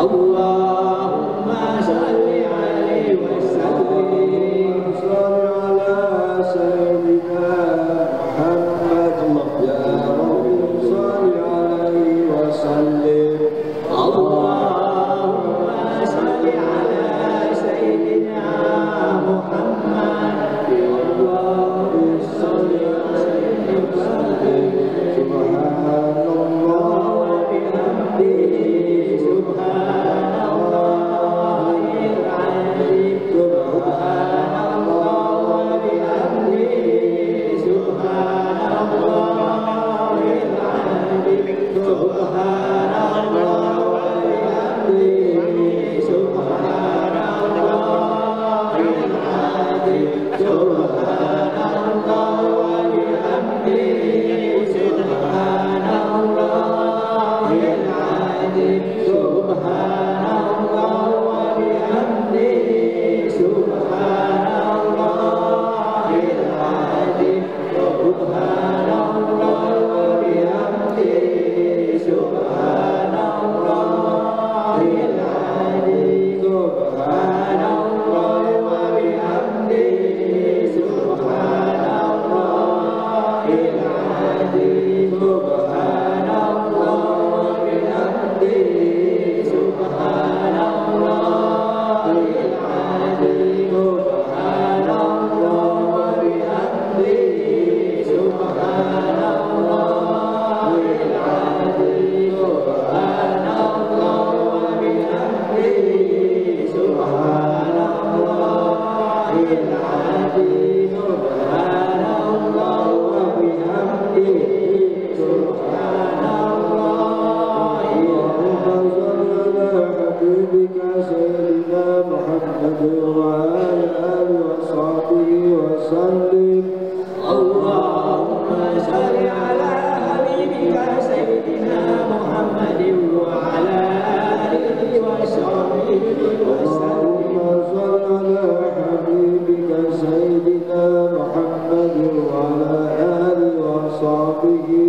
Allah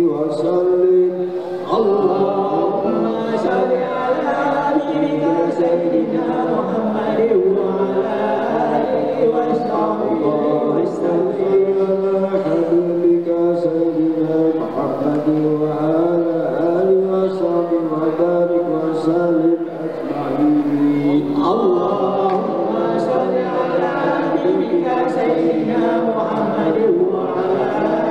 وسلم. اللهم صل على نبيك سيدنا محمد وعلى آله وصحبه وسلم. حبيبك سيدنا محمد وعلى آله وصحبه وبارك وسلم أجمعين. اللهم صل على نبيك سيدنا محمد وعلى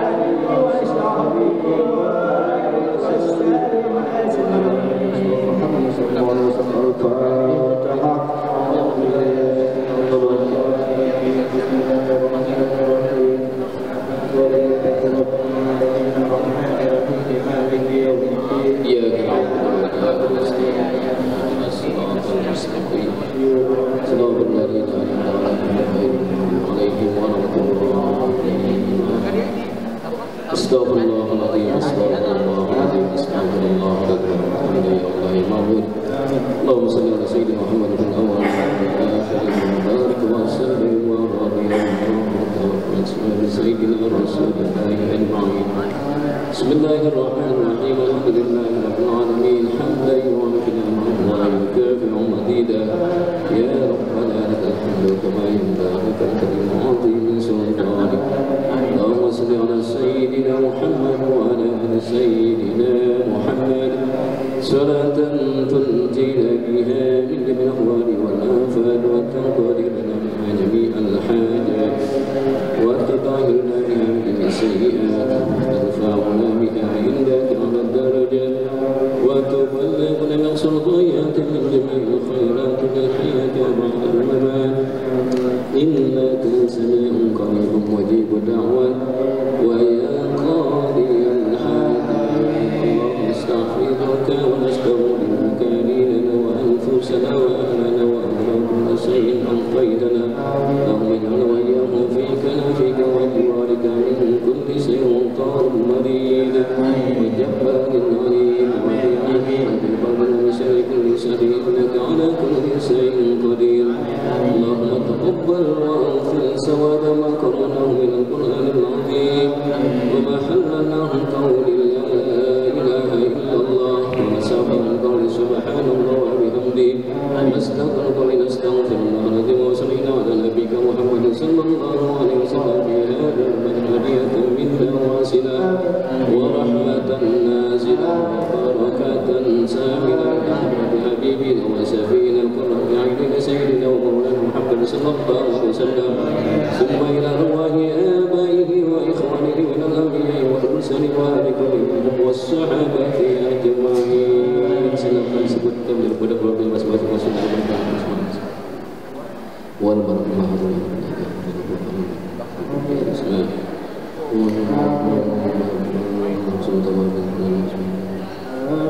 آله وصحبه وبارك وسلم أجمعين. الفاتحة. Astaghfirullahaladzim, astaghfirullahaladzim, astaghfirullahaladzim, ya Allah, Allahumma salli ala sayyidina Muhammad bin awal barik wa sallim wa barik sayyidina Rasulullah ajma'in. Bismillahirrahmanirrahim. Alhamdulillahi rabbil alamin. Hamdan yu'affi ni'amahu wa yukafi'u madida. Ya Rabbana lakal hamdu kama yanbaghi li 'azimi sultanik. Allahumma salli ala sayyidina Muhammad wa ala ali sayyidina Muhammad. Salatan tunjina biha min jami'il ahwali wal afat wa tanqadi lana biha jami'al hajat wa tatahhirna biha min sayyi'at wa tarfa'una biha indaka 'ala darajat wa tuballighuna min sultiyati min jami'il khairat fil hayati wa ba'da al-mamat. Innaka sami'un qaribun mujibud da'wat wa ya qadiyal hajat. نستغفرك ونستغفرك لنا وأنفسنا وأهلنا وأمرنا كل شيء أمضيتنا. اللهم اجعل وإياهم فيك نافيك وجوارك من كل شيء طار مريد وجبار عنيد وبيعه وبالقدر وشر كل شر إنك على كل شيء قدير. اللهم تقبل واغفر سواد ما قرأناه من القرآن العظيم وما حللناه قول سبحان الله وبحمده نستغفر الله وصلينا على نبيك محمد صلى الله عليه وسلم في هذا المهدية منا واصلة ورحمة نازلة وبركة ساملة بحبيبنا وسفينا القرب بعينك سيدنا ومولانا محمد صلى الله عليه وسلم ثم إلى أرواح آبائه وإخوانه من الأنبياء والرسل وآل كلهم والصحابة أجمعين. Silakan sebutkan daripada keluarga masing-masing wal barakatuh.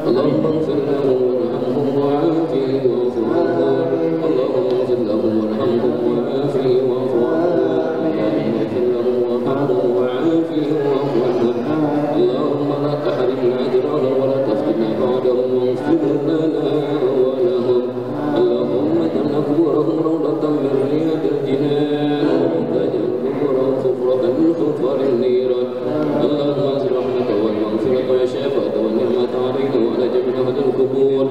Allahumma ighfir lahum warhamhum wa'afihim wa'fu 'anhum. Allahumma ighfir lahum warhamhum wa'afihim wa'fu 'anhum. Allahumma ighfir lahum warhamhum wa'afihim wa'fu 'anhum. Allahumma la tahrimna ajrahum wa la taftinna ba'dahum waghfir lana wa lahum. Allahumma ij'al quburahum rawdatan min riyadil jinan wa taj'al quburahum hufratan min hufarin niran. Allahumma anzil rahmata wal maghfirata wa shafa'ata wa ni'mata 'alaina wa 'ala jami'i ahli al-qubur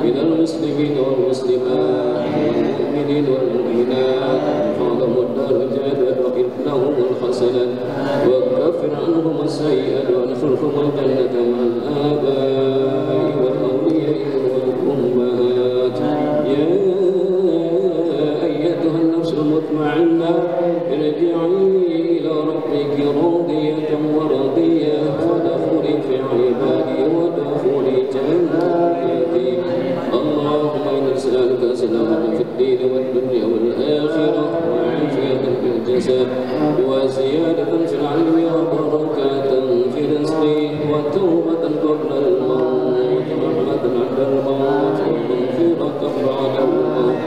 min al-muslimin wal muslimat wal mu'minin wal mu'minat. Fa'dhamu ad-darajat wa dhaqib lahum al-hasanat wa kaffir 'anhum as-sayyi'at wa adkhilhum al-jannata ma'al aba'i wal awliya'i wal ummahat. Ya ayyatuha an-nafs al-mutma'innah irji'i ila rabbiki radiyatan maradiyah fadkhuli fi 'ibadi wadkhuli jannati. Allahumma inna nas'aluka salamatan fid din wad dunya wal akhirah wa 'afiyatan fil jasad wa ziyadatan fil 'ilmi wa barakatan fil rizqi wa tawbatan qabla al-maut wa rahmatan 'inda al-maut wa maghfiratan ba'da al-maut.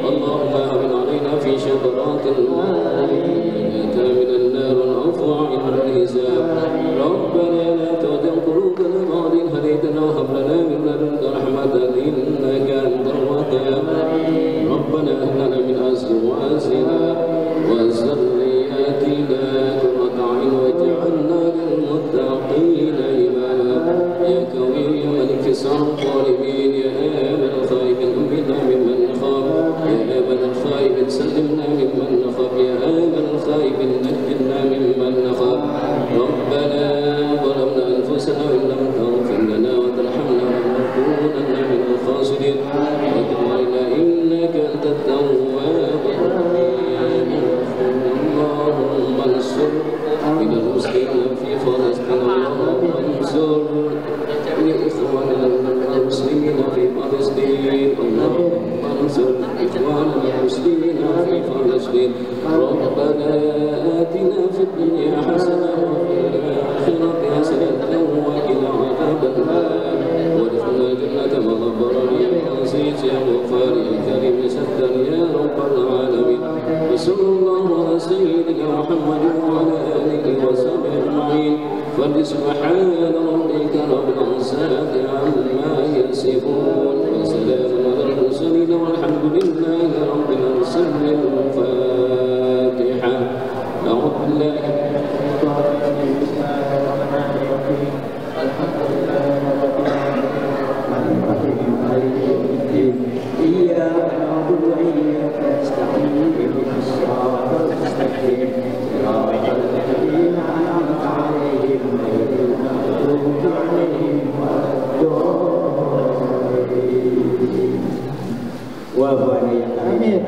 Allahumma hawwin 'alaina fi shadaratil maut min an-nar wal-'afwa 'inda al-hisab. Rabbana la tuzigh qulubana ba'da idh hadaytana wa hab lana min ladunka rahmatan innaka antal wahhab. Rabbana hab lana min azwajina wa dhurriyyatina qurrata a'yun waj'alna lil muttaqina imama. لإخواننا المسلمين في فلسطين اللهم انصر إخواننا المسلمين في فلسطين ربنا آتنا في الدنيا حسنة وفي الآخرة حسنة وقنا عذاب النار وادخلنا الجنة مع الأبرار يا عزيز يا غفار يا كريم يا ستار يا رب العالمين وصلى الله على سيدنا محمد وعلى آله وصحبه أجمعين فسبحان ربك رب العزة عما يصفون وسلام على المرسلين والحمد لله رب العالمين. الفاتحة. أعوذ بالله إياك نعبد وإياك نستعين اهدنا الصراط المستقيم صراط الذين أنعمت عليهم غير المغضوب عليهم ولا الضالين. وهو آمين.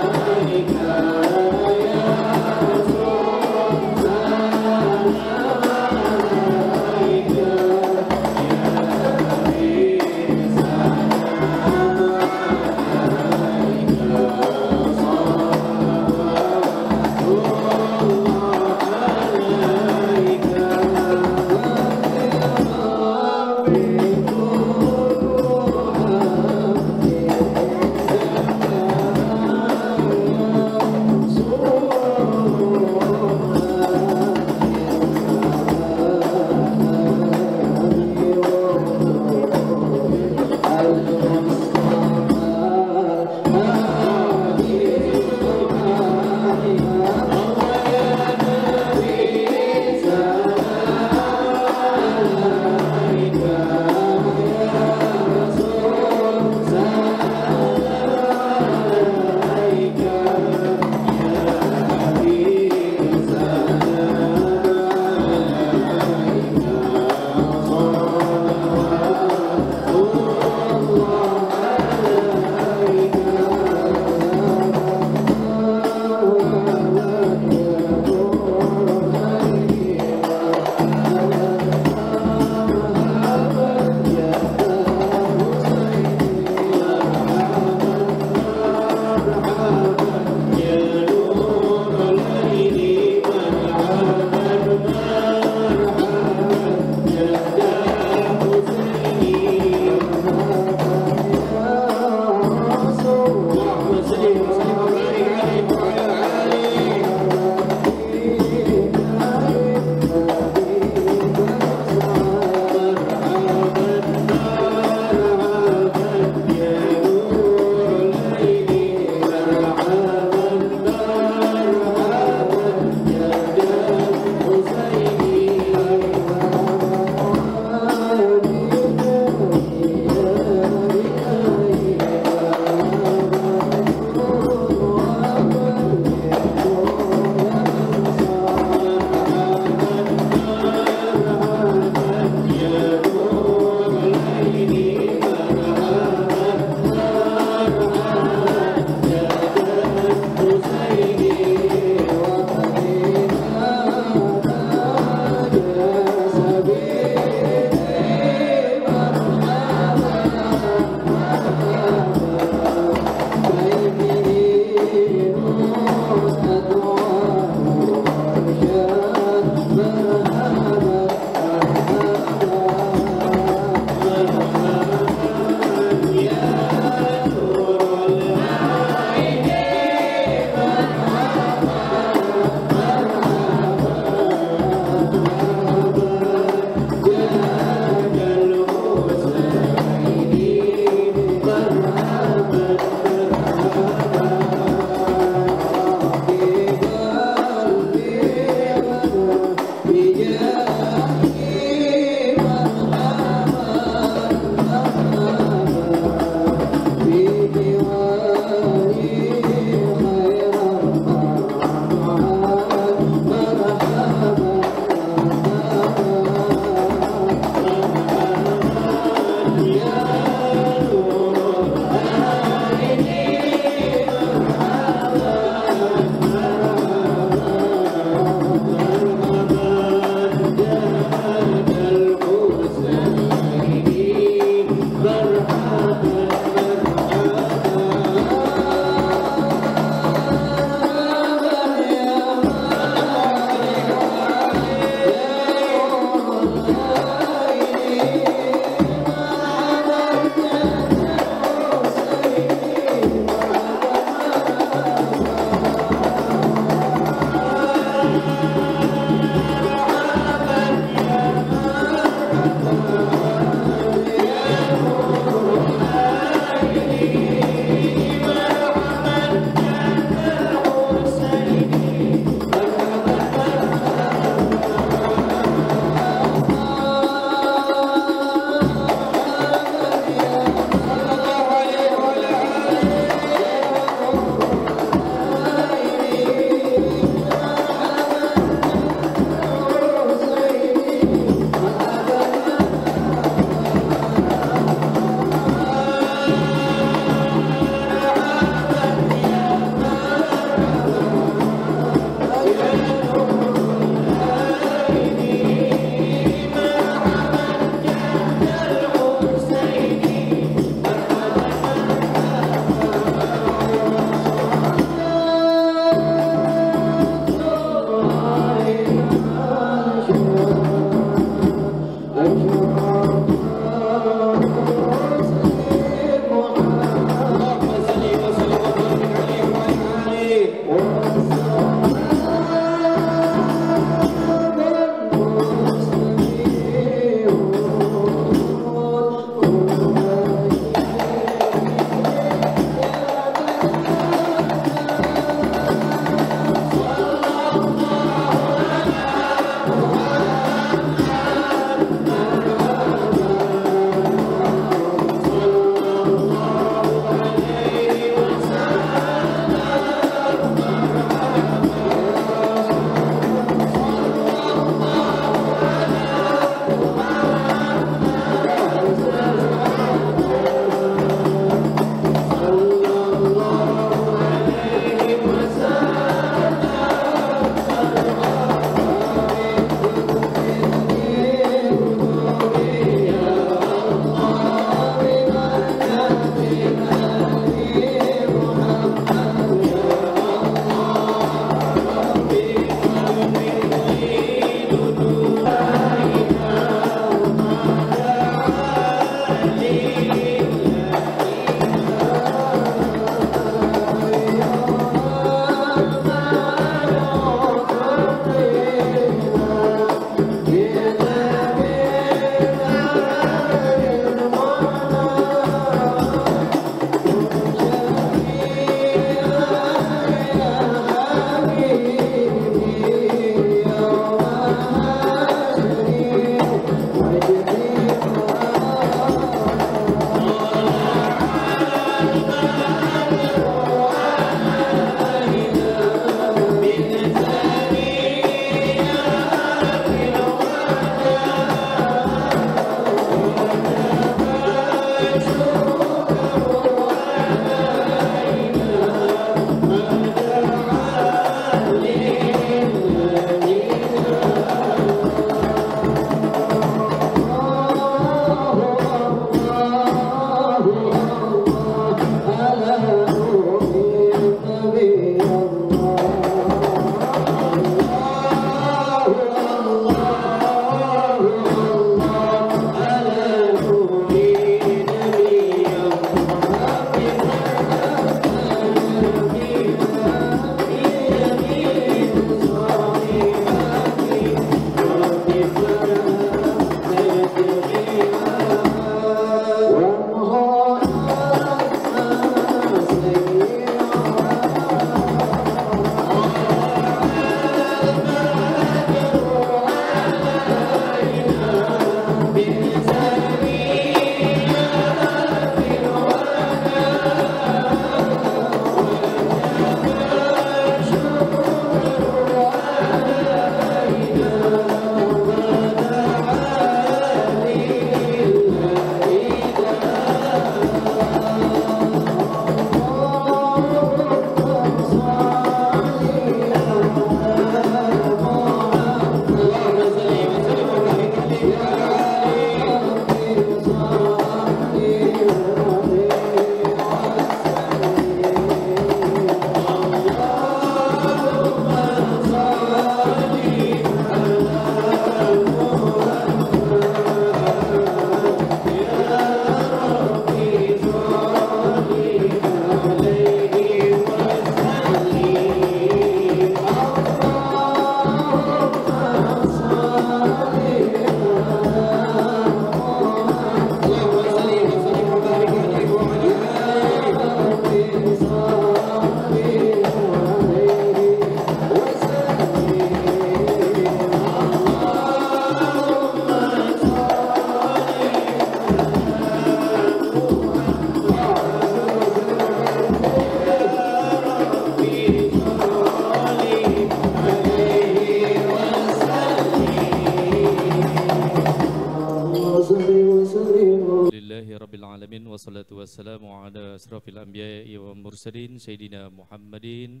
wassalatu wassalamu ala asrafil anbiya'i wa mursalin Sayyidina Muhammadin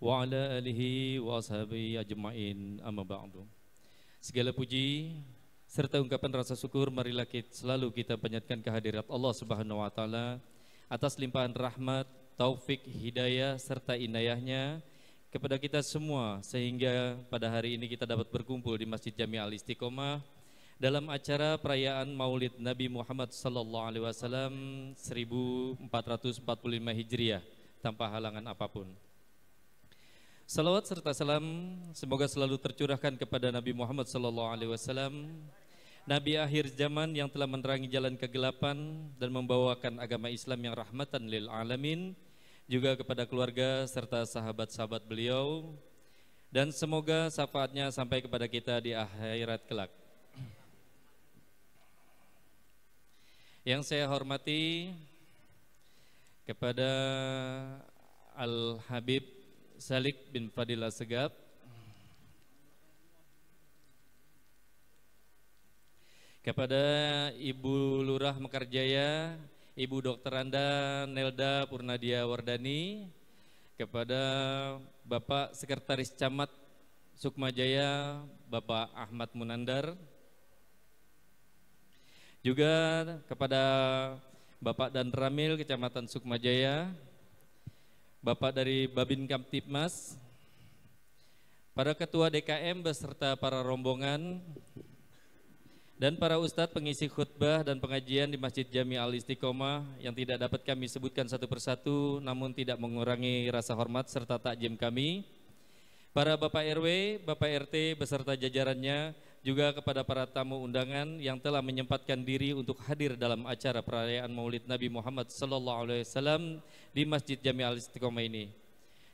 wa ala alihi wa ashabihi ajma'in, amma ba'du. Segala puji serta ungkapan rasa syukur marilah selalu kita panjatkan kehadirat Allah Subhanahu wa taala atas limpahan rahmat, taufik, hidayah serta inayahnya kepada kita semua, sehingga pada hari ini kita dapat berkumpul di Masjid Jami' Al-Istiqomah dalam acara perayaan Maulid Nabi Muhammad sallallahu alaihi wasallam 1445 Hijriah tanpa halangan apapun. Salawat serta salam semoga selalu tercurahkan kepada Nabi Muhammad sallallahu alaihi wasallam, Nabi akhir zaman yang telah menerangi jalan kegelapan dan membawakan agama Islam yang rahmatan lil alamin, juga kepada keluarga serta sahabat-sahabat beliau, dan semoga syafaatnya sampai kepada kita di akhirat kelak. Yang saya hormati kepada Al-Habib Salik bin Fadil Assegaf, kepada Ibu Lurah Mekarjaya, Ibu Dr. Anda Nelda Purnadia Wardani, kepada Bapak Sekretaris Camat Sukmajaya Bapak Ahmad Munandar, juga kepada Bapak Dan Ramil Kecamatan Sukmajaya, Bapak dari Babin Kamtipmas, para Ketua DKM beserta para rombongan, dan para ustadz pengisi khutbah dan pengajian di Masjid Jami' Al-Istiqomah yang tidak dapat kami sebutkan satu persatu, namun tidak mengurangi rasa hormat serta takjim kami, para Bapak RW, Bapak RT beserta jajarannya, juga kepada para tamu undangan yang telah menyempatkan diri untuk hadir dalam acara perayaan Maulid Nabi Muhammad sallallahu alaihi wasallam di Masjid Jami' Al-Istiqomah ini.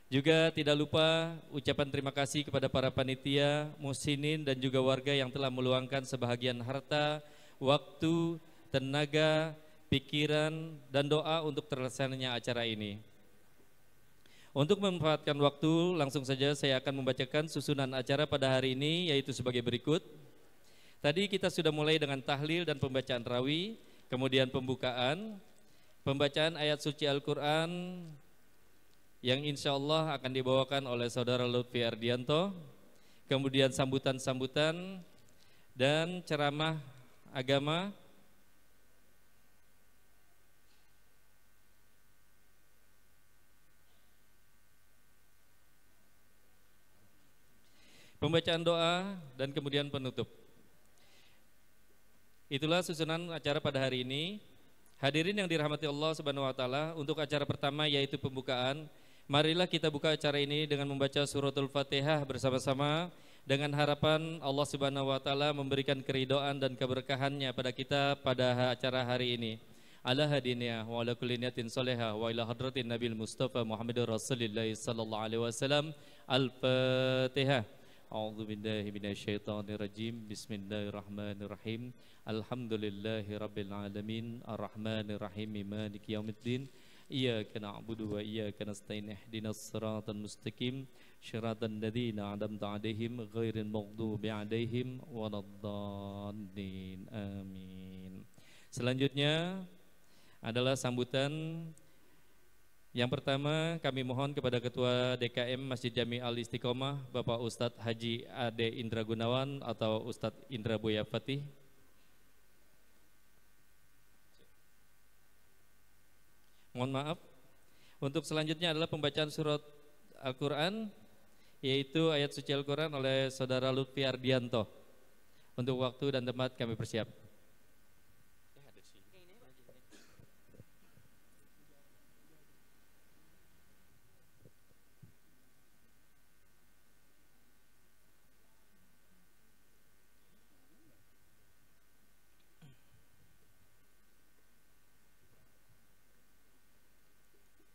Juga tidak lupa ucapan terima kasih kepada para panitia, muhsinin dan juga warga yang telah meluangkan sebahagian harta, waktu, tenaga, pikiran dan doa untuk terlaksananya acara ini. Untuk memanfaatkan waktu, langsung saja saya akan membacakan susunan acara pada hari ini, yaitu sebagai berikut. Tadi kita sudah mulai dengan tahlil dan pembacaan rawi, kemudian pembacaan ayat suci Al-Quran yang insya Allah akan dibawakan oleh Saudara Lutfi Ardianto, kemudian sambutan-sambutan dan ceramah agama. pembacaan doa, dan kemudian penutup. Itulah susunan acara pada hari ini. Hadirin yang dirahmati Allah Subhanahu wa taala, untuk acara pertama yaitu pembukaan, marilah kita buka acara ini dengan membaca suratul Fatihah bersama-sama dengan harapan Allah Subhanahu wa taala memberikan keridhaan dan keberkahannya pada kita pada acara hari ini. Ala hadiniyah wa ala kulli niyatin salihah wa ila hadratin Nabil Mustafa Muhammadur Rasulillah sallallahu alaihi wasallam. Al-Fatihah. A'udzu billahi minasyaitonir rajim. Bismillahirrahmanirrahim. Alhamdulillahi rabbil alamin. Arrahmanir rahim. Maliki yaumiddin. Iyyaka na'budu wa iyyaka nasta'in. Ihdinas siratal mustaqim. Shiratal ladzina an'amta 'alaihim ghairil maghdubi 'alaihim waladdallin. Amin. Selanjutnya adalah sambutan. Yang pertama kami mohon kepada Ketua DKM Masjid Jami Al-Istiqomah Bapak Ustadz Haji Ade Indra Gunawan atau Ustadz Indra Buya Fatih. Mohon maaf. Untuk selanjutnya adalah pembacaan surat Al-Quran, yaitu ayat suci Al-Quran oleh Saudara Lutfi Ardianto. Untuk waktu dan tempat kami persiap.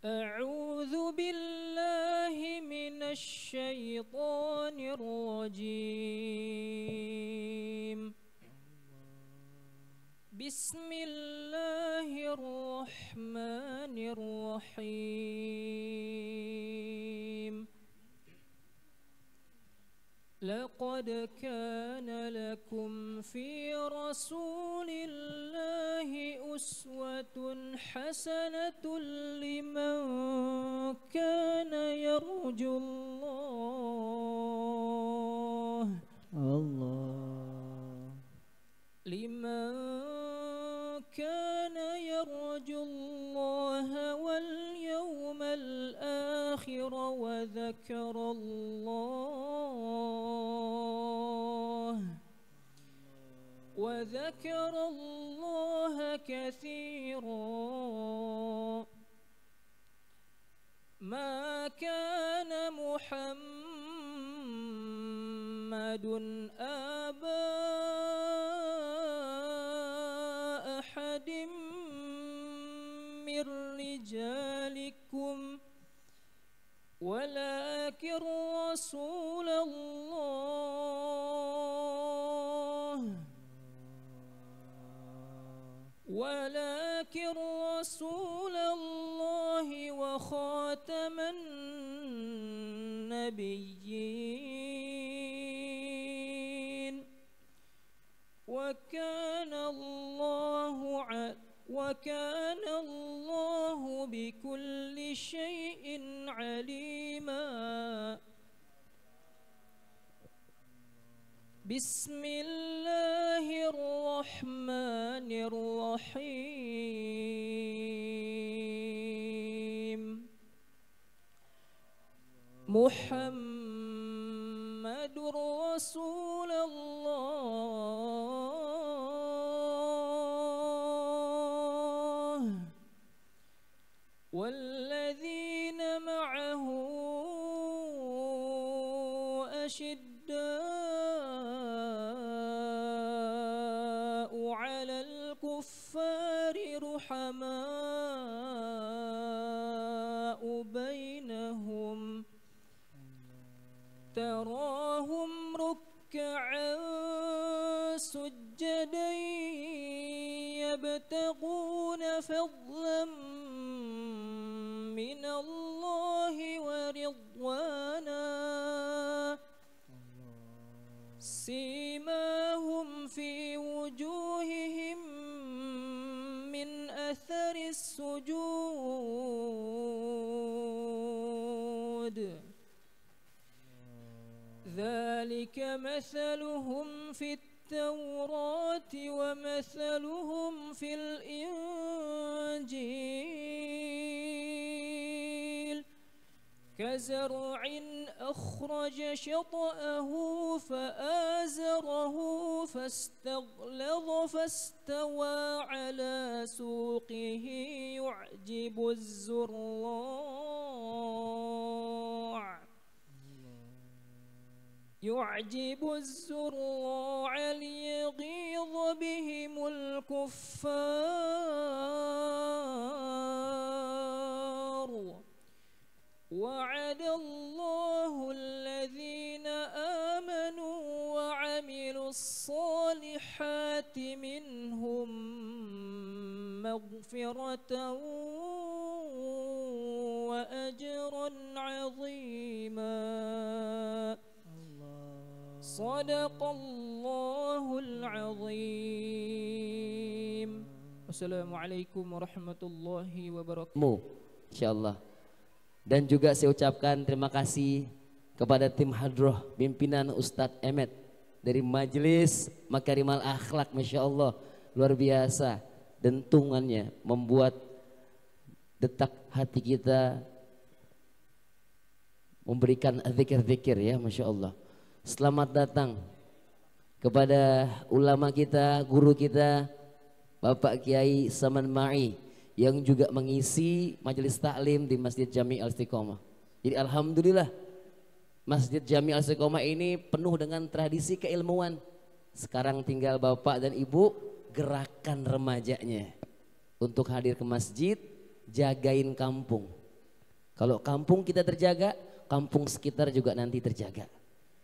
أعوذ بالله من الشيطان الرجيم. بسم الله الرحمن الرحيم. لقد كان لكم في رسول الله أسوة حسنة لمن كان يرجو الله لمن كان يرجو الله واليوم الآخر وذكر الله كثيرا. ما كان محمد أبا أحد من رجالكم ولكن رسول الله وخاتم النبيين وكان الله بكل شيء عليما. بسم الله الرحمن الرحيم. محمد رسول الله والذين معه أشداء على الكفار رحماء بينهم تراهم ركعا سجدا يبتغون فضلا من الله ورضوانا سيماهم في وجوههم من أثر السجود ذلك مثلهم في التوراة ومثلهم في الإنجيل كزرع أخرج شطأه فآزره فاستغلظ فاستوى على سوقه يعجب الزراع ليغيظ بهم الكفار وعد الله الذين آمنوا وعملوا الصالحات منهم مغفرة وأجرا عظيما صدق الله العظيم. Wassalamualaikum warahmatullahi wabarakatuh. Insyaallah. Dan juga saya ucapkan terima kasih kepada tim hadroh pimpinan Ustadz Emet dari Majelis Makarimal Akhlak, Masya Allah luar biasa, dentungannya membuat detak hati kita memberikan zikir-zikir ya, Masya Allah. Selamat datang kepada ulama kita, guru kita Bapak Kiai Saman Ma'i yang juga mengisi majelis taklim di Masjid Jami Al-Istiqomah. Jadi alhamdulillah Masjid Jami Al-Istiqomah ini penuh dengan tradisi keilmuan. Sekarang tinggal Bapak dan Ibu gerakan remajanya untuk hadir ke masjid, jagain kampung. Kalau kampung kita terjaga, kampung sekitar juga nanti terjaga.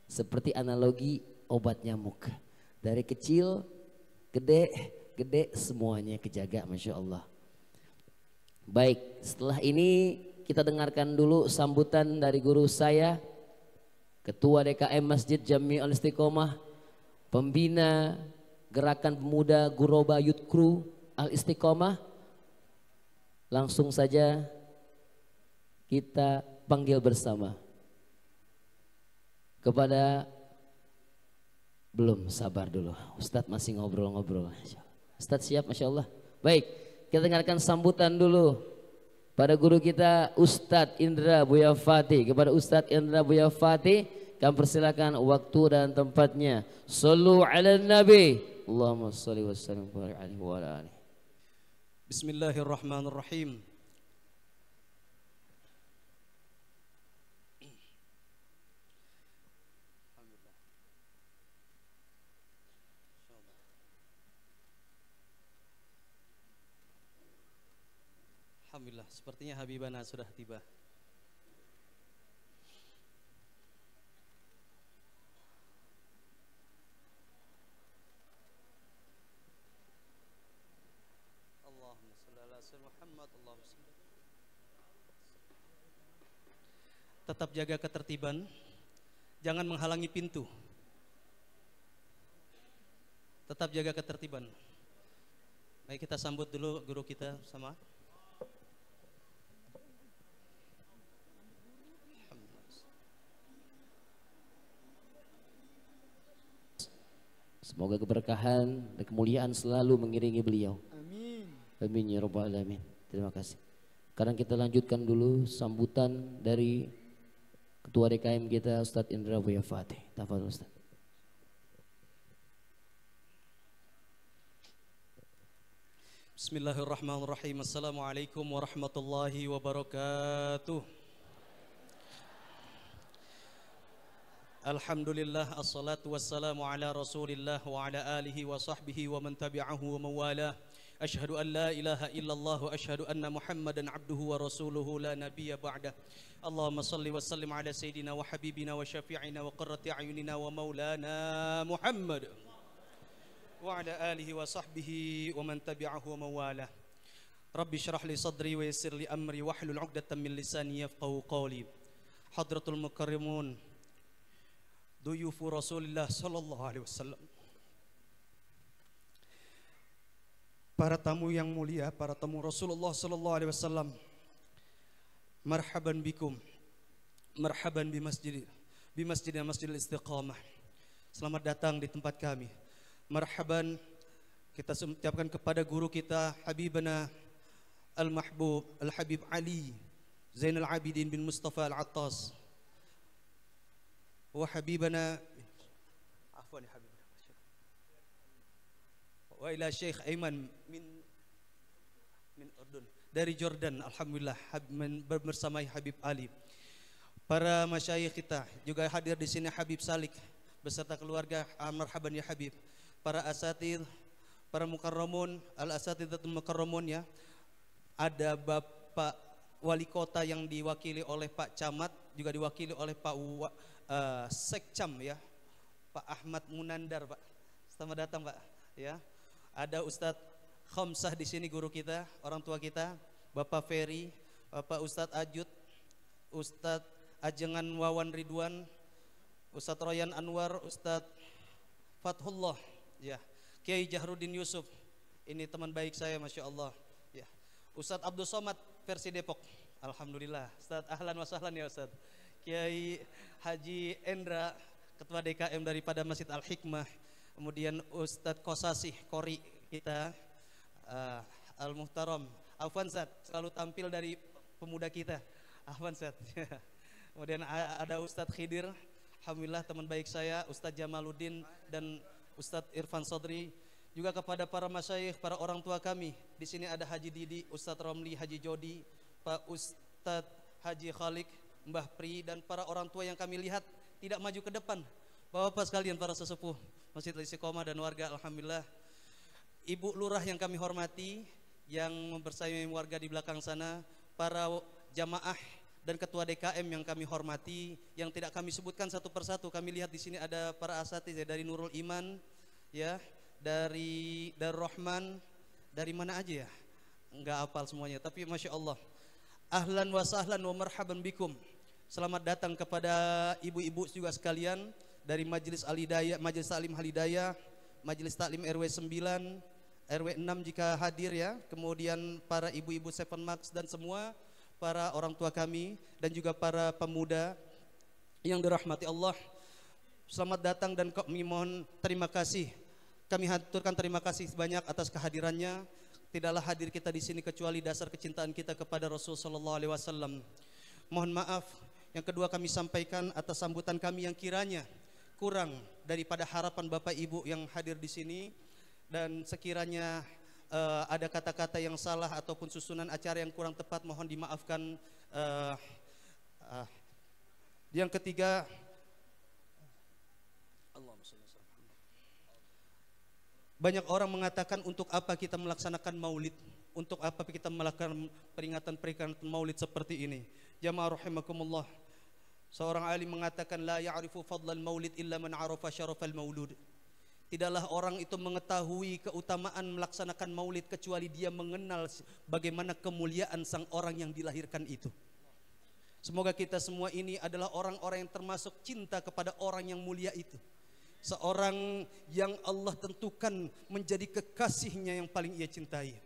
Seperti analogi obat nyamuk. Dari kecil, gede semuanya kejaga, Masya Allah. Baik, setelah ini kita dengarkan dulu sambutan dari guru saya, Ketua DKM Masjid Jami Al-Istiqomah, Pembina Gerakan Pemuda Guroba Youth Crew Al-Istiqomah. Langsung saja kita panggil bersama. Kepada belum, sabar dulu, Ustadz masih ngobrol-ngobrol. Ustadz siap, Masya Allah. Baik, kita dengarkan sambutan dulu pada guru kita Ustadz Indra Buya Fatih. Kepada Ustadz Indra Buya Fatih kami persilakan waktu dan tempatnya. Sallu ala Nabi, Allahumma salli wa sallim alaihi wa ala alihi. Bismillahirrahmanirrahim. Alhamdulillah, sepertinya Habibana sudah tiba. Allahumma shalli ala sayyidina Muhammad. Allahumma shalli. Tetap jaga ketertiban, jangan menghalangi pintu. Tetap jaga ketertiban. Baik, kita sambut dulu guru kita sama. Semoga keberkahan dan kemuliaan selalu mengiringi beliau. Amin. Amin ya rabbal alamin. Terima kasih. Sekarang kita lanjutkan dulu sambutan dari Ketua DKM kita Ustadz Indra Buya Fatih. Tafadhol Ustadz. Bismillahirrahmanirrahim. Assalamualaikum warahmatullahi wabarakatuh. Alhamdulillah, assalatu wassalamu ala rasulillah wa ala alihi wa sahbihi wa man tabi'ahu wa mawalah. Ashhadu an la ilaha illallah wa ashhadu anna Muhammadan abduhu wa rasuluhu la nabiyya ba'dah. Allahumma salli wa sallim ala sayyidina wa habibina wa syafi'ina wa qurrati a'yunina wa maulana Muhammad wa ala alihi wa sahbihi wa man tabi'ahu wa mawalah. Rabbi syrah li sadri wa yassir li amri wahlul 'uqdatam min lisani yafqahu qawli. Hadratul mukarrimun, duyufu Rasulullah sallallahu alaihi wasallam. Para tamu yang mulia, para tamu Rasulullah sallallahu alaihi wasallam. Marhaban bikum. Marhaban bi Masjidil Istiqamah. Selamat datang di tempat kami. Marhaban kita ucapkan kepada guru kita Habibana Al-Mahbub Al-Habib Ali Zainal Abidin bin Mustafa Al-Attas wa habibana afwan ya habibana wa ila Syekh Aiman min Urdun, dari Jordan, alhamdulillah, bersamai Habib Ali. Para masyayikh kita juga hadir di sini, Habib Salik beserta keluarga, marhaban ya Habib. Para asatidz, para mukarramun, al-asatidzatul mukarramun ya. Ada Bapak Wali Kota yang diwakili oleh Pak Camat, juga diwakili oleh Pak Sekcam ya. Pak Ahmad Munandar, Pak. Selamat datang, Pak, ya. Ada Ustadz Khamsah di sini, guru kita, orang tua kita, Bapak Ferry, Bapak Ustadz Ajud, Ustadz Ajengan Wawan Ridwan, Ustadz Royan Anwar, Ustadz Fathullah, ya. Kiai Jahrudin Yusuf, ini teman baik saya, masya Allah, ya. Ustadz Abdul Somad versi Depok, alhamdulillah. Ustadz ahlan wa sahlan ya Ustadz. Kiai Haji Endra, ketua DKM daripada Masjid Al Hikmah. Kemudian Ustadz Kosasih Kori kita, Al-Muhtaram Afwansat, selalu tampil dari pemuda kita, Afwansat. Kemudian ada Ustadz Khidir, alhamdulillah teman baik saya, Ustadz Jamaluddin dan Ustadz Irfan Sodri. Juga kepada para masyayikh, para orang tua kami. Di sini ada Haji Didi, Ustadz Romli, Haji Jodi, Pak Ustadz Haji Khalik, Mbah Pri, dan para orang tua yang kami lihat tidak maju ke depan. Bapak-bapak sekalian, para sesepuh Masjid Al-Istiqomah dan warga, alhamdulillah. Ibu Lurah yang kami hormati, yang membersamai warga di belakang sana, para jamaah dan ketua DKM yang kami hormati, yang tidak kami sebutkan satu persatu. Kami lihat di sini ada para asatidz dari Nurul Iman, ya, dari Darul Rahman, dari mana aja ya? Enggak hafal semuanya, tapi masya Allah. Ahlan wa sahlan wa marhaban bikum. Selamat datang kepada ibu-ibu juga sekalian dari Majelis Al-Hidayah, Majelis Taklim Al-Hidayah, Majelis Taklim RW 9, RW 6 jika hadir ya. Kemudian para ibu-ibu Seven Max dan semua para orang tua kami dan juga para pemuda yang dirahmati Allah. Selamat datang dan kami mohon terima kasih. Kami haturkan terima kasih banyak atas kehadirannya. Tidaklah hadir kita di sini kecuali dasar kecintaan kita kepada Rasul sallallahu alaihi wasallam. Mohon maaf yang kedua kami sampaikan atas sambutan kami yang kiranya kurang daripada harapan Bapak Ibu yang hadir di sini, dan sekiranya ada kata-kata yang salah ataupun susunan acara yang kurang tepat mohon dimaafkan. Yang ketiga, banyak orang mengatakan untuk apa kita melaksanakan maulid, untuk apa kita melakukan peringatan-peringatan maulid seperti ini. Jamaah rahimakumullah, seorang alim mengatakan la ya'rifu fadlal maulid illa man 'arafa syarafal maulud. Tidaklah orang itu mengetahui keutamaan melaksanakan maulid kecuali dia mengenal bagaimana kemuliaan sang orang yang dilahirkan itu. Semoga kita semua ini adalah orang-orang yang termasuk cinta kepada orang yang mulia itu. Seorang yang Allah tentukan menjadi kekasihnya yang paling ia cintai.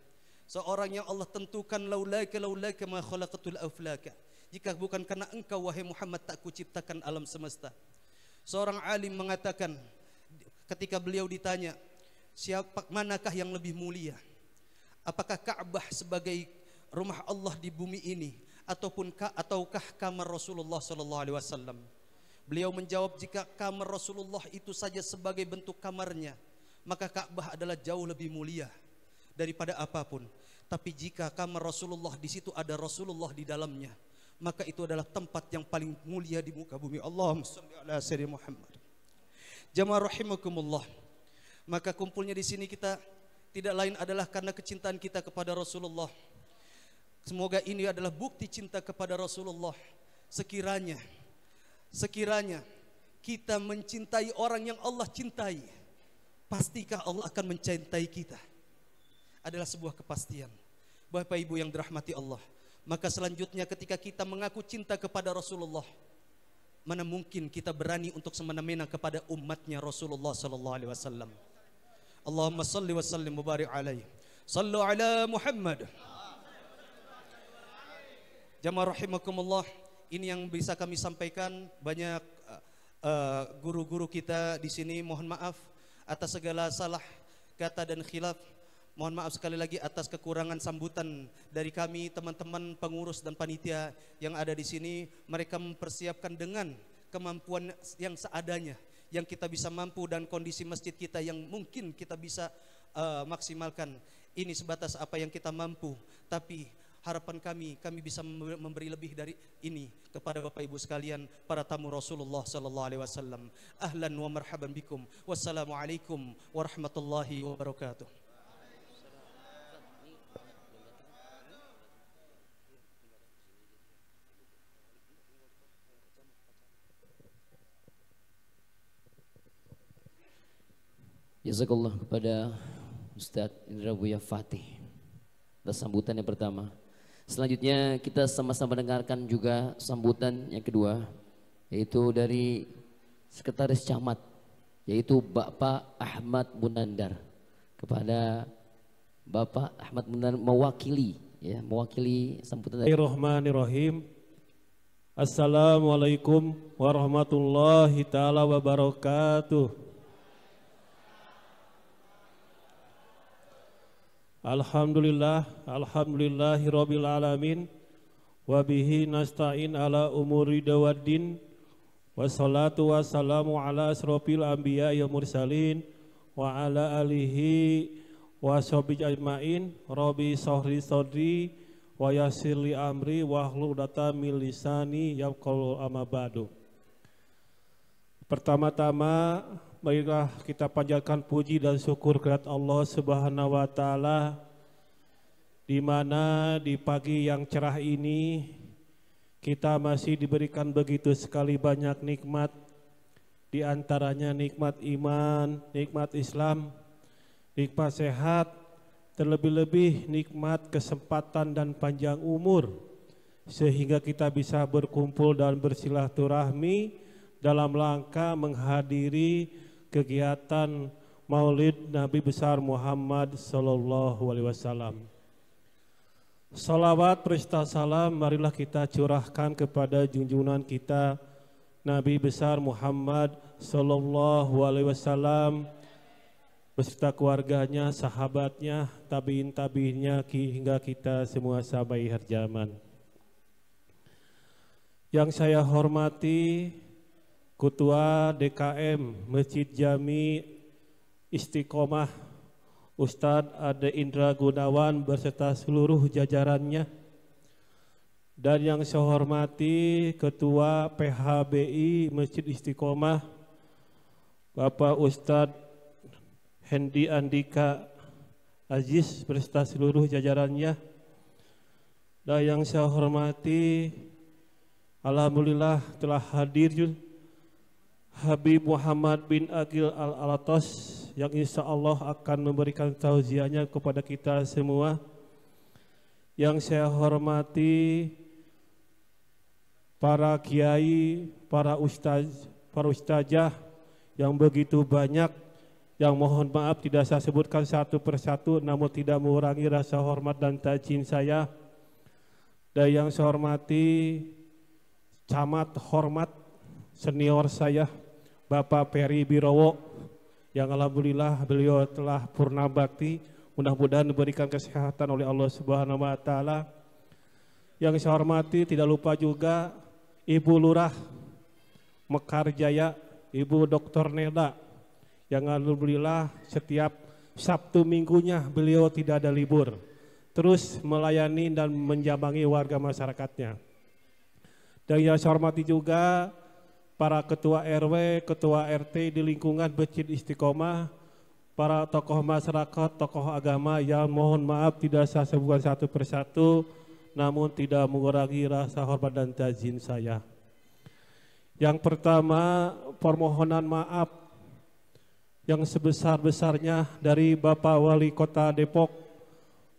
Seorang yang Allah tentukan laulaka ma khalaqatul aflaka. Jika bukan karena engkau wahai Muhammad tak kuciptakan alam semesta. Seorang alim mengatakan ketika beliau ditanya, siapa manakah yang lebih mulia? Apakah Ka'bah sebagai rumah Allah di bumi ini ataukah kamar Rasulullah sallallahu alaihi wasallam? Beliau menjawab, jika kamar Rasulullah itu saja sebagai bentuk kamarnya, maka Ka'bah adalah jauh lebih mulia daripada apapun. Tapi jika kamar Rasulullah di situ ada Rasulullah di dalamnya, maka itu adalah tempat yang paling mulia di muka bumi. Allahumma shalli ala sayyidina Muhammad. Jamaah rahimakumullah. Maka kumpulnya di sini kita tidak lain adalah karena kecintaan kita kepada Rasulullah. Semoga ini adalah bukti cinta kepada Rasulullah. Sekiranya kita mencintai orang yang Allah cintai, pastikah Allah akan mencintai kita? Adalah sebuah kepastian. Bapak Ibu yang dirahmati Allah, maka selanjutnya ketika kita mengaku cinta kepada Rasulullah, mana mungkin kita berani untuk semena-mena kepada umatnya Rasulullah sallallahu alaihi wasallam. Allahumma salli wa sallim wa barik alaihi. Sallu ala Muhammad. Jamaah rahimakumullah, ini yang bisa kami sampaikan. Banyak guru-guru kita di sini, mohon maaf atas segala salah kata dan khilaf. Mohon maaf sekali lagi atas kekurangan sambutan dari kami, teman-teman pengurus dan panitia yang ada di sini. Mereka mempersiapkan dengan kemampuan yang seadanya, yang kita bisa mampu, dan kondisi masjid kita yang mungkin kita bisa maksimalkan. Ini sebatas apa yang kita mampu, tapi harapan kami bisa memberi lebih dari ini kepada Bapak Ibu sekalian, para tamu Rasulullah sallallahu alaihi wasallam. Ahlan wa marhaban bikum. Wassalamualaikum warahmatullahi wabarakatuh. Jazakallah kepada Ustadz Indra Buya Fatih atas sambutan yang pertama. Selanjutnya kita sama-sama dengarkan juga sambutan yang kedua, yaitu dari Sekretaris Camat, yaitu Bapak Ahmad Munandar. Kepada Bapak Ahmad Munandar mewakili sambutan dari Bismillahirrahmanirrahim. Assalamualaikum warahmatullahi taala wabarakatuh. Alhamdulillahirabbil alamin, wa bihi nasta'in ala umuri dawaddin, wassalatu wassalamu ala asrofil anbiya'i wal mursalin, wa ala alihi wa sahbihi ajmain. Rabbi sahri sadri wa yassirli amri wahlul 'uqdatam min lisani yafqahu amma ba'du. Pertama-tama marilah kita panjatkan puji dan syukur kehadirat Allah Subhanahu wa taala, di mana di pagi yang cerah ini kita masih diberikan begitu sekali banyak nikmat, di antaranya nikmat iman, nikmat Islam, nikmat sehat, terlebih-lebih nikmat kesempatan dan panjang umur, sehingga kita bisa berkumpul dan bersilaturahmi dalam rangka menghadiri kegiatan Maulid Nabi besar Muhammad sallallahu alaihi wasallam. Salawat serta salam marilah kita curahkan kepada junjungan kita Nabi besar Muhammad sallallahu alaihi wasallam beserta keluarganya, sahabatnya, tabiin-tabiinnya hingga kita semua sampai akhir zaman. Yang saya hormati Ketua DKM Masjid Jami Istiqomah Ustadz Ade Indra Gunawan beserta seluruh jajarannya, dan yang saya hormati Ketua PHBI Masjid Istiqomah Bapak Ustadz Hendi Andika Aziz beserta seluruh jajarannya, dan yang saya hormati alhamdulillah telah hadir Habib Muhammad bin Aqil Al-Alatos yang insya Allah akan memberikan tauziahnya kepada kita semua. Yang saya hormati para kiai, para ustazah yang begitu banyak, yang mohon maaf tidak saya sebutkan satu persatu, namun tidak mengurangi rasa hormat dan ta'zim saya. Dan yang saya hormati camat hormat senior saya Bapak Peri Birowo, yang alhamdulillah beliau telah purna bakti, mudah-mudahan diberikan kesehatan oleh Allah Subhanahu wa taala. Yang saya hormati tidak lupa juga Ibu Lurah Mekar Jaya, Ibu Dr. Neda, yang alhamdulillah setiap Sabtu minggunya beliau tidak ada libur, terus melayani dan menjambangi warga masyarakatnya. Dan yang saya hormati juga para ketua RW, ketua RT di lingkungan Masjid Istiqomah, para tokoh masyarakat, tokoh agama yang mohon maaf tidak saya sebutkan satu persatu, namun tidak mengurangi rasa hormat dan ta'zim saya. Yang pertama, permohonan maaf yang sebesar-besarnya dari Bapak Wali Kota Depok,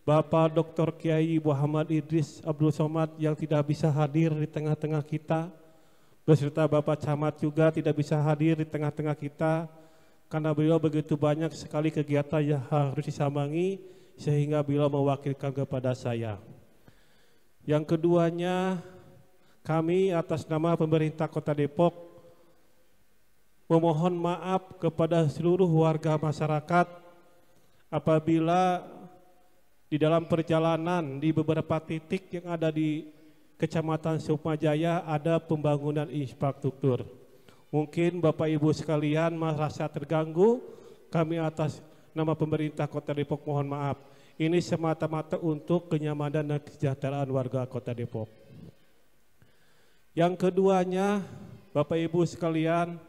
Bapak Dr. Kiai Muhammad Idris Abdul Somad yang tidak bisa hadir di tengah-tengah kita, beserta Bapak Camat juga tidak bisa hadir di tengah-tengah kita karena beliau begitu banyak sekali kegiatan yang harus disambangi sehingga beliau mewakilkan kepada saya. Yang keduanya, kami atas nama pemerintah Kota Depok memohon maaf kepada seluruh warga masyarakat apabila Di dalam perjalanan di beberapa titik yang ada di Kecamatan Sukmajaya ada pembangunan infrastruktur. Mungkin Bapak Ibu sekalian merasa terganggu, kami atas nama pemerintah Kota Depok mohon maaf. Ini semata-mata untuk kenyamanan dan kesejahteraan warga Kota Depok. Yang keduanya, Bapak Ibu sekalian,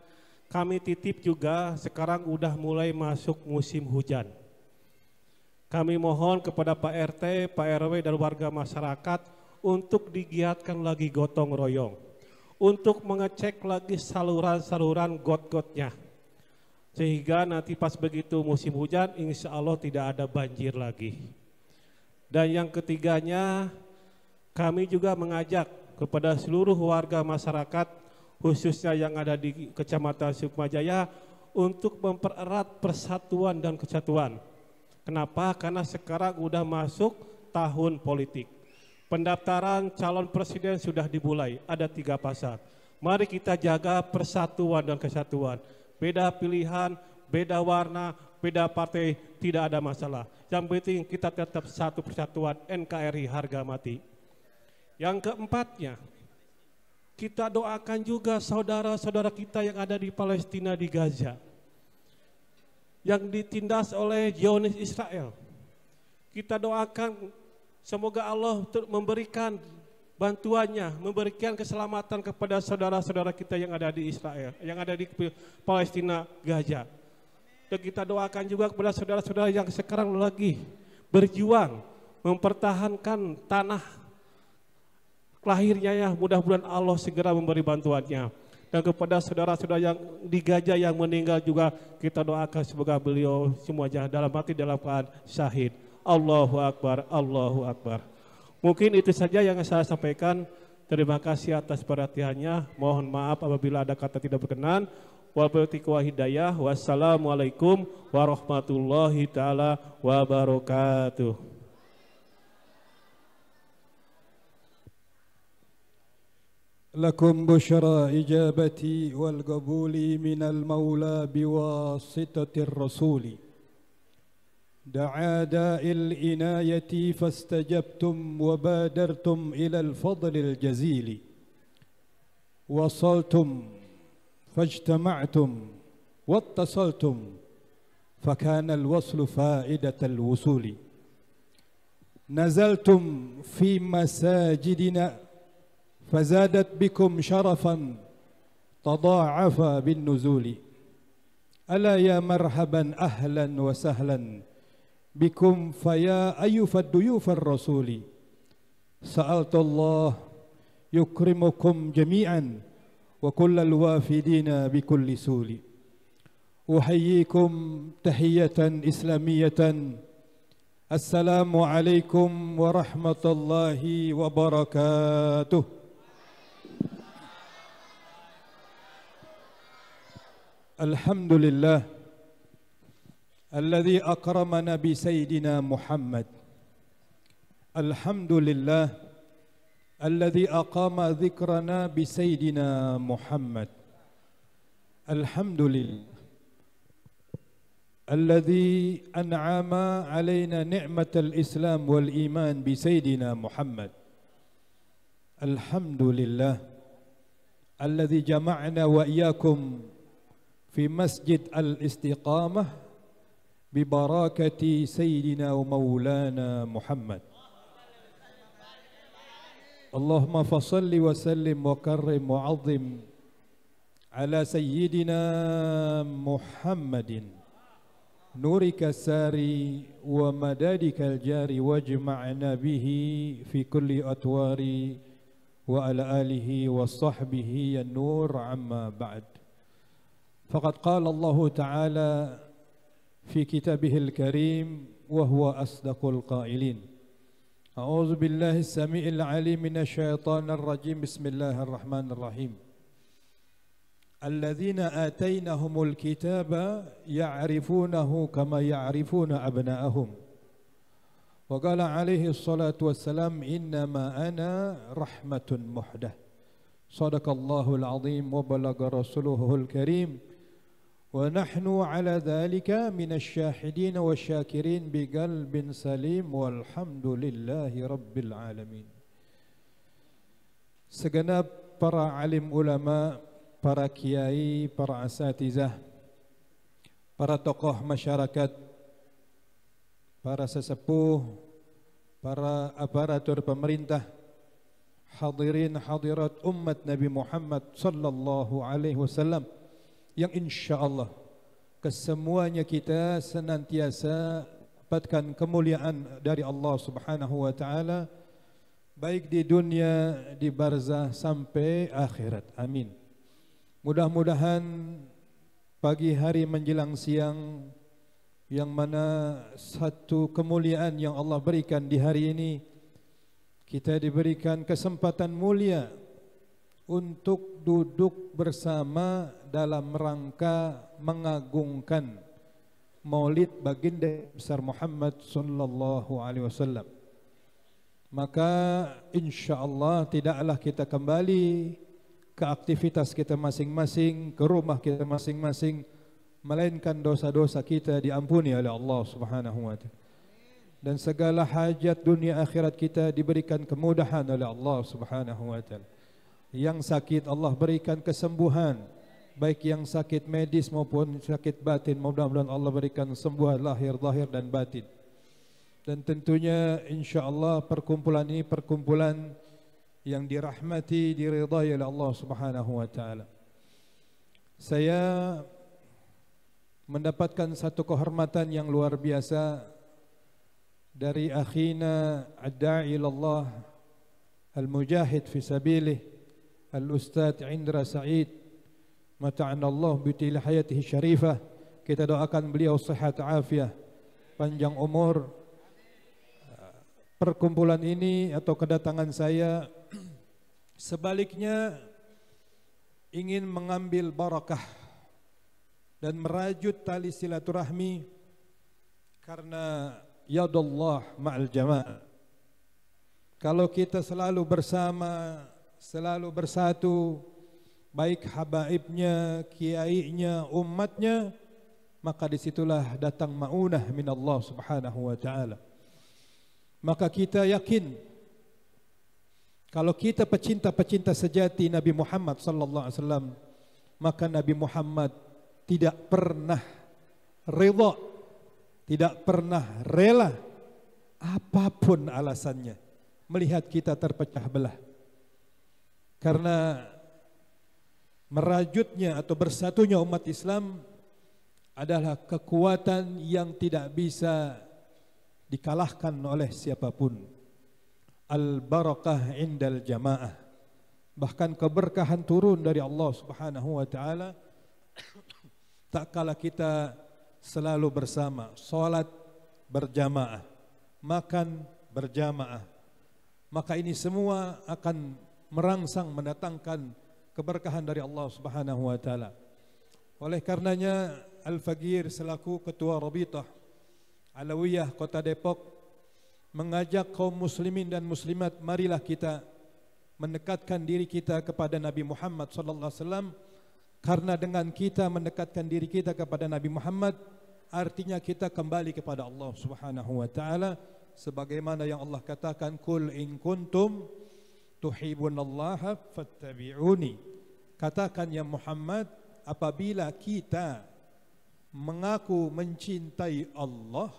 kami titip juga sekarang udah mulai masuk musim hujan. Kami mohon kepada Pak RT, Pak RW dan warga masyarakat untuk digiatkan lagi gotong royong. Untuk mengecek lagi saluran-saluran got-gotnya. Sehingga nanti pas begitu musim hujan insya Allah tidak ada banjir lagi. Dan yang ketiganya kami juga mengajak kepada seluruh warga masyarakat khususnya yang ada di Kecamatan Sukmajaya untuk mempererat persatuan dan kesatuan. Kenapa? Karena sekarang udah masuk tahun politik. Pendaftaran calon presiden sudah dimulai, ada 3 fase. Mari kita jaga persatuan dan kesatuan. Beda pilihan, beda warna, beda partai, tidak ada masalah. Yang penting kita tetap satu persatuan, NKRI harga mati. Yang keempatnya, kita doakan juga saudara-saudara kita yang ada di Palestina, di Gaza, yang ditindas oleh Zionis Israel. Kita doakan semoga Allah memberikan bantuannya, memberikan keselamatan kepada saudara-saudara kita yang ada di Israel, yang ada di Palestina, Gaza. Dan kita doakan juga kepada saudara-saudara yang sekarang lagi berjuang mempertahankan tanah lahirnya ya, mudah-mudahan Allah segera memberi bantuannya. Dan kepada saudara-saudara yang di Gaza yang meninggal juga kita doakan semoga beliau semuanya dalam hati dalam keadaan syahid. Allahu Akbar, Allahu Akbar. Mungkin itu saja yang saya sampaikan. Terima kasih atas perhatiannya. Mohon maaf apabila ada kata tidak berkenan. Wabillahi hidayah. Wassalamualaikum warahmatullahi taala wabarakatuh. لكم بشرى إجابتي والقبول من المولى بواسطة الرسول دعا داعي العناية فاستجبتم وبادرتم إلى الفضل الجزيل وصلتم فاجتمعتم واتصلتم فكان الوصل فائدة الوصول نزلتم في مساجدنا فزادت بكم شرفا تضاعف بالنزول ألا يا مرحبا أهلا وسهلا بكم فيا أيها الضيوف الرسول سألت الله يكرمكم جميعا وكل الوافدين بكل سول أحييكم تحية إسلامية السلام عليكم ورحمة الله وبركاته. الحمد لله الذي أكرمنا بسيدنا محمد. الحمد لله الذي أقام ذكرنا بسيدنا محمد. الحمد لله الذي أنعم علينا نعمة الإسلام والإيمان بسيدنا محمد. الحمد لله الذي جمعنا وإياكم في مسجد الاستقامة ببركة سيدنا ومولانا محمد. اللهم فصل وسلم وكرم وعظم على سيدنا محمد نورك الساري ومدادك الجاري واجمعنا به في كل أطوار وعلى آله وصحبه النور. عما بعد فقد قال الله تعالى في كتابه الكريم وهو أصدق القائلين أعوذ بالله السميع العليم من الشيطان الرجيم بسم الله الرحمن الرحيم الذين آتيناهم الكتاب يعرفونه كما يعرفون أبناءهم وقال عليه الصلاة والسلام إنما أنا رحمة محدة. صدق الله العظيم وبلغ رسوله الكريم ونحن على ذلك من الشاهدين والشاكرين بقلب سليم والحمد لله رب العالمين. Segenap para alim ulama, para kiai, para asatizah, para tokoh masyarakat, para sesepuh, para aparatur pemerintah, hadirin hadirat umat Nabi Muhammad sallallahu alaihi wasallam yang insyaallah kesemuanya kita senantiasa dapatkan kemuliaan dari Allah Subhanahu wa taala baik di dunia, di barzah sampai akhirat. Amin. Mudah-mudahan pagi hari menjelang siang yang mana satu kemuliaan yang Allah berikan di hari ini, kita diberikan kesempatan mulia untuk duduk bersama dalam rangka mengagungkan Maulid baginda besar Muhammad sallallahu alaihi wasallam. Maka insyaallah tidaklah kita kembali ke aktivitas kita masing-masing, ke rumah kita masing-masing, melainkan dosa-dosa kita diampuni oleh Allah Subhanahu wa taala. Dan segala hajat dunia akhirat kita diberikan kemudahan oleh Allah Subhanahu wa taala. Yang sakit Allah berikan kesembuhan, baik yang sakit medis maupun sakit batin, mudah-mudahan Allah berikan sembuhan lahir, zahir dan batin. Dan tentunya insyaallah perkumpulan ini perkumpulan yang dirahmati, diridhai oleh Allah Subhanahu wa taala. Saya mendapatkan satu kehormatan yang luar biasa dari akhina ad-da'i ilallah al-mujahid fi sabilih al-ustadz Indra Said mata'ana Allah bi hayatihi syarifah. Kita doakan beliau sehat afiah, panjang umur. Perkumpulan ini atau kedatangan saya sebaliknya ingin mengambil barakah dan merajut tali silaturahmi karena yadullah ma'al jamaah. Kalau kita selalu bersama, selalu bersatu, baik habaibnya, kiainya, umatnya, maka disitulah datang ma'unah min Allah Subhanahu wa ta'ala. Maka kita yakin kalau kita pecinta-pecinta sejati Nabi Muhammad sallallahu alaihi wasallam, maka Nabi Muhammad tidak pernah ridha, tidak pernah rela apapun alasannya melihat kita terpecah belah. Karena merajutnya atau bersatunya umat Islam adalah kekuatan yang tidak bisa dikalahkan oleh siapapun. Al-barakah indal jamaah. Bahkan keberkahan turun dari Allah Subhanahu wa taala tak kala kita selalu bersama, salat berjamaah, makan berjamaah. Maka ini semua akan merangsang mendatangkan keberkahan dari Allah Subhanahu wa taala. Oleh karenanya Al-Faqir selaku ketua Rabithah Alawiyah Kota Depok mengajak kaum muslimin dan muslimat, marilah kita mendekatkan diri kita kepada Nabi Muhammad sallallahu alaihi wasallam, karena dengan kita mendekatkan diri kita kepada Nabi Muhammad artinya kita kembali kepada Allah Subhanahu wa taala, sebagaimana yang Allah katakan, qul in kuntum tuhibbunallaha fattabi'uni. Katakan ya Muhammad, apabila kita mengaku mencintai Allah,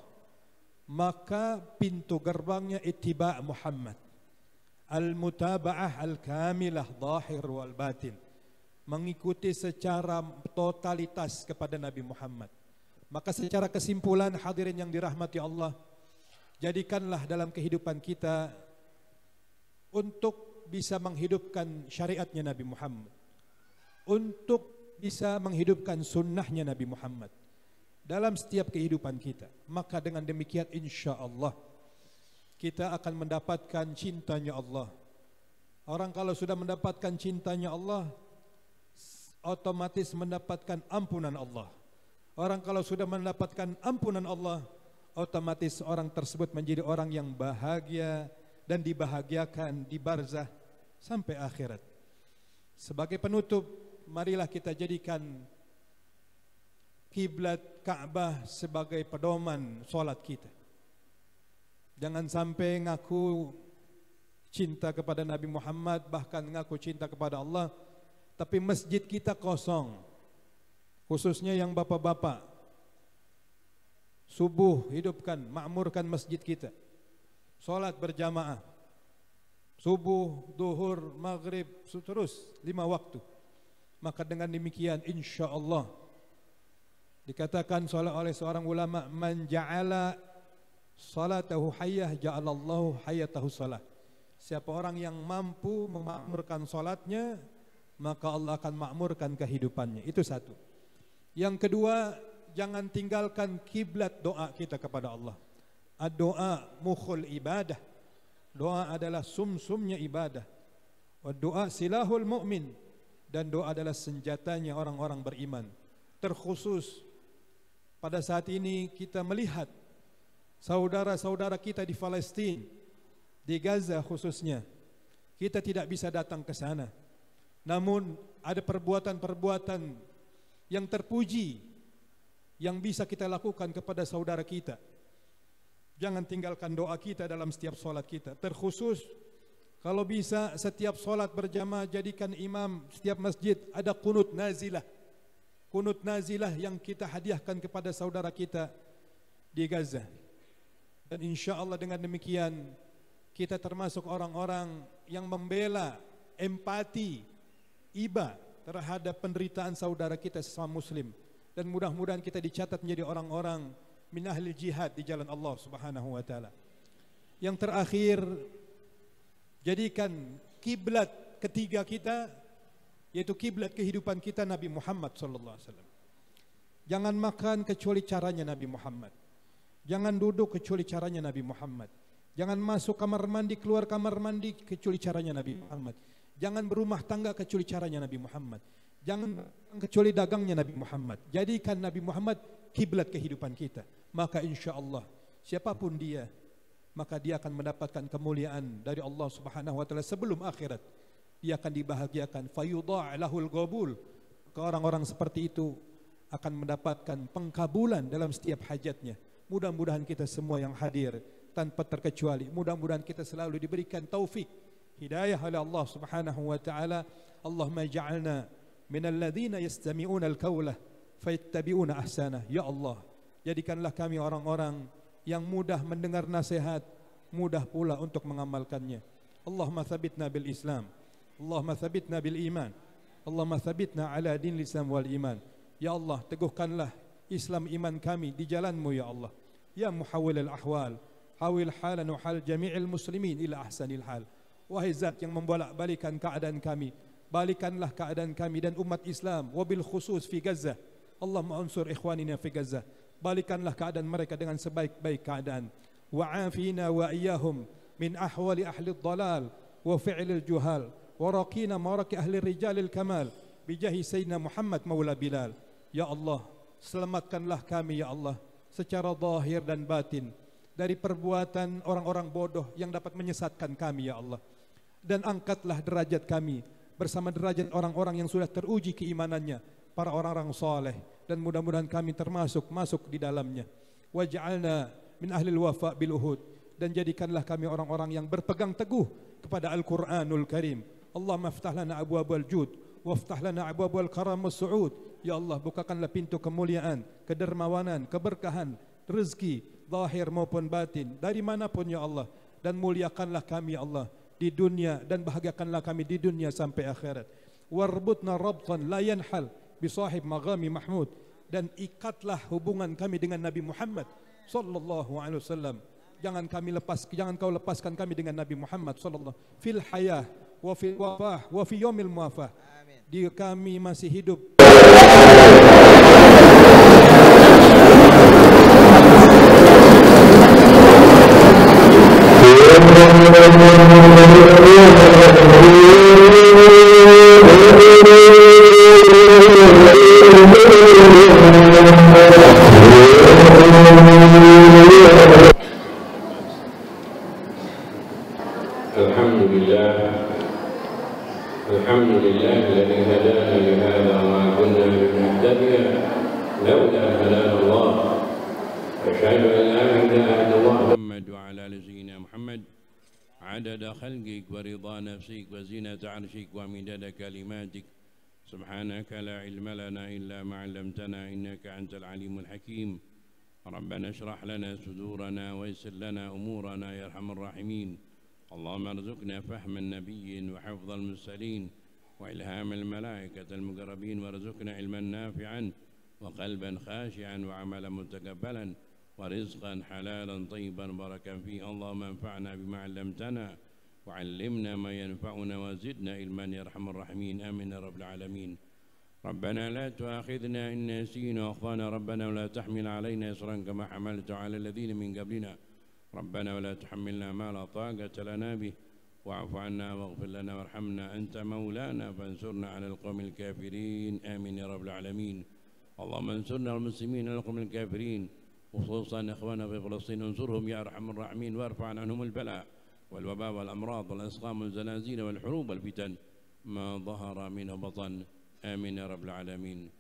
maka pintu gerbangnya ittiba' Muhammad, al-mutaba'ah al-kamilah zahir wal batin, mengikuti secara totalitas kepada Nabi Muhammad. Maka secara kesimpulan hadirin yang dirahmati Allah, jadikanlah dalam kehidupan kita untuk bisa menghidupkan syariatnya Nabi Muhammad, untuk bisa menghidupkan sunnahnya Nabi Muhammad dalam setiap kehidupan kita. Maka dengan demikian insya Allah kita akan mendapatkan cintanya Allah. Orang kalau sudah mendapatkan cintanya Allah, otomatis mendapatkan ampunan Allah. Orang kalau sudah mendapatkan ampunan Allah, otomatis orang tersebut menjadi orang yang bahagia dan dibahagiakan di barzah sampai akhirat. Sebagai penutup, marilah kita jadikan kiblat Ka'bah sebagai pedoman solat kita. Jangan sampai ngaku cinta kepada Nabi Muhammad, bahkan ngaku cinta kepada Allah, tapi masjid kita kosong. Khususnya yang bapak-bapak, subuh hidupkan, makmurkan masjid kita. Solat berjamaah, subuh, duhur, maghrib, terus 5 waktu. Maka dengan demikian insya Allah dikatakan oleh seorang ulama, man ja'ala salatahu hayyah ja'alallahu hayyatahu salah. Siapa orang yang mampu memakmurkan salatnya, maka Allah akan makmurkan kehidupannya. Itu satu. Yang kedua, jangan tinggalkan kiblat doa kita kepada Allah. Ad-doa mukhul ibadah. Doa adalah sumsumnya ibadah. Wa doa silahul mu'min. Dan doa adalah senjatanya orang-orang beriman. Terkhusus pada saat ini kita melihat saudara-saudara kita di Palestina, di Gaza khususnya. Kita tidak bisa datang ke sana. Namun ada perbuatan-perbuatan yang terpuji yang bisa kita lakukan kepada saudara kita. Jangan tinggalkan doa kita dalam setiap solat kita. Terkhusus kalau bisa setiap solat berjamaah jadikan imam setiap masjid ada qunut nazilah. Qunut nazilah yang kita hadiahkan kepada saudara kita di Gaza. Dan insya Allah dengan demikian kita termasuk orang-orang yang membela empati, iba terhadap penderitaan saudara kita sesama muslim. Dan mudah-mudahan kita dicatat menjadi orang-orang min ahli jihad di jalan Allah Subhanahu wa taala. Yang terakhir, jadikan kiblat ketiga kita yaitu kiblat kehidupan kita Nabi Muhammad sallallahu alaihi wasallam. Jangan makan kecuali caranya Nabi Muhammad. Jangan duduk kecuali caranya Nabi Muhammad. Jangan masuk kamar mandi, keluar kamar mandi kecuali caranya Nabi Muhammad. Jangan berumah tangga kecuali caranya Nabi Muhammad. Jangan kecuali dagangnya Nabi Muhammad. Jadikan Nabi Muhammad kiblat kehidupan kita. Maka insya Allah siapapun dia, maka dia akan mendapatkan kemuliaan dari Allah Subhanahu wa taala sebelum akhirat. Dia akan dibahagiakan. Fayudha' lahul qabul. Orang-orang seperti itu akan mendapatkan pengkabulan dalam setiap hajatnya. Mudah-mudahan kita semua yang hadir tanpa terkecuali, mudah-mudahan kita selalu diberikan taufik, hidayah oleh Allah Subhanahu wa taala. Allahumma ja'alna minal ladzina yastami'una al-qawla fayattabi'una ahsana. Ya Allah, jadikanlah kami orang-orang yang mudah mendengar nasihat, mudah pula untuk mengamalkannya. Allahumma tsabbitna bil Islam, Allahumma tsabbitna bil iman, Allahumma tsabbitna ala din Islam wal iman. Ya Allah, teguhkanlah Islam iman kami di jalan-Mu ya Allah. Ya muhawwil al-ahwal, hawil halan wa hal jami'il muslimin ila ahsanil hal. Wahai zat yang membolak-balikan keadaan kami, balikanlah keadaan kami dan umat Islam wabil khusus fi Gaza. Allahumma ansur ikhwanina fi Gaza. Balikanlah keadaan mereka dengan sebaik-baik keadaan. Wa afina wa iyyahum min ahwali ahli dhalal wa fi'lil juhal wa raqina maraki ahli rijalil kamal bijahi sayyidina Muhammad maula Bilal. Ya Allah, selamatkanlah kami ya Allah secara zahir dan batin dari perbuatan orang-orang bodoh yang dapat menyesatkan kami ya Allah. Dan angkatlah derajat kami bersama derajat orang-orang yang sudah teruji keimanannya, para orang-orang saleh, dan mudah-mudahan kami masuk di dalamnya. Waj'alna min ahlil wafa bil uhud, dan jadikanlah kami orang-orang yang berpegang teguh kepada Al-Qur'anul Karim. Allahumma aftah lana abwabal jud waftah lana abwabal karam was-su'ud. Ya Allah, bukakanlah pintu kemuliaan, kedermawanan, keberkahan, rezeki zahir maupun batin dari manapun ya Allah, dan muliakanlah kami ya Allah di dunia dan bahagiakanlah kami di dunia sampai akhirat. Warbutna rabtan la yanhal bi sahib maghami mahmud, dan ikatlah hubungan kami dengan Nabi Muhammad sallallahu alaihi wasallam. Jangan kau lepaskan kami dengan Nabi Muhammad sallallahu fil hayah wa fil wafah wa fi yaumil muafah. Di kami masih hidup Alhamdulillah alladzi hadana li hadza wa ma kunna linahtadiya laula وأشهد أن لا إله إلا الله محمد وعلى آل سيدنا محمد عدد خلقك ورضا نفسك وزينة عرشك ومداد كلماتك سبحانك لا علم لنا إلا ما علمتنا إنك أنت العليم الحكيم ربنا اشرح لنا صدورنا ويسر لنا أمورنا يا أرحم الراحمين اللهم ارزقنا فهم النبي وحفظ المرسلين وإلهام الملائكة المقربين وارزقنا علما نافعا وقلبا خاشعا وعملا متقبلا ورزقا حلالا طيبا بركا فيه اللهم انفعنا بما علمتنا وعلمنا ما ينفعنا وزدنا علما يا أرحم الراحمين آمين يا رب العالمين ربنا لا تؤاخذنا إن نسينا وأخطأنا ربنا ولا تحمل علينا إصرا كما حملت على الذين من قبلنا ربنا ولا تحملنا ما لا طاقة لنا به واعف عنا واغفر لنا وارحمنا أنت مولانا فانصرنا على القوم الكافرين آمين يا رب العالمين اللهم انصرنا المسلمين على القوم الكافرين وخصوصا إخواننا في فلسطين انصرهم يا أرحم الراحمين وارفع عنهم البلاء والوباء والأمراض والأسقام والزلازل والحروب والفتن ما ظهر منه بطن آمين يا رب العالمين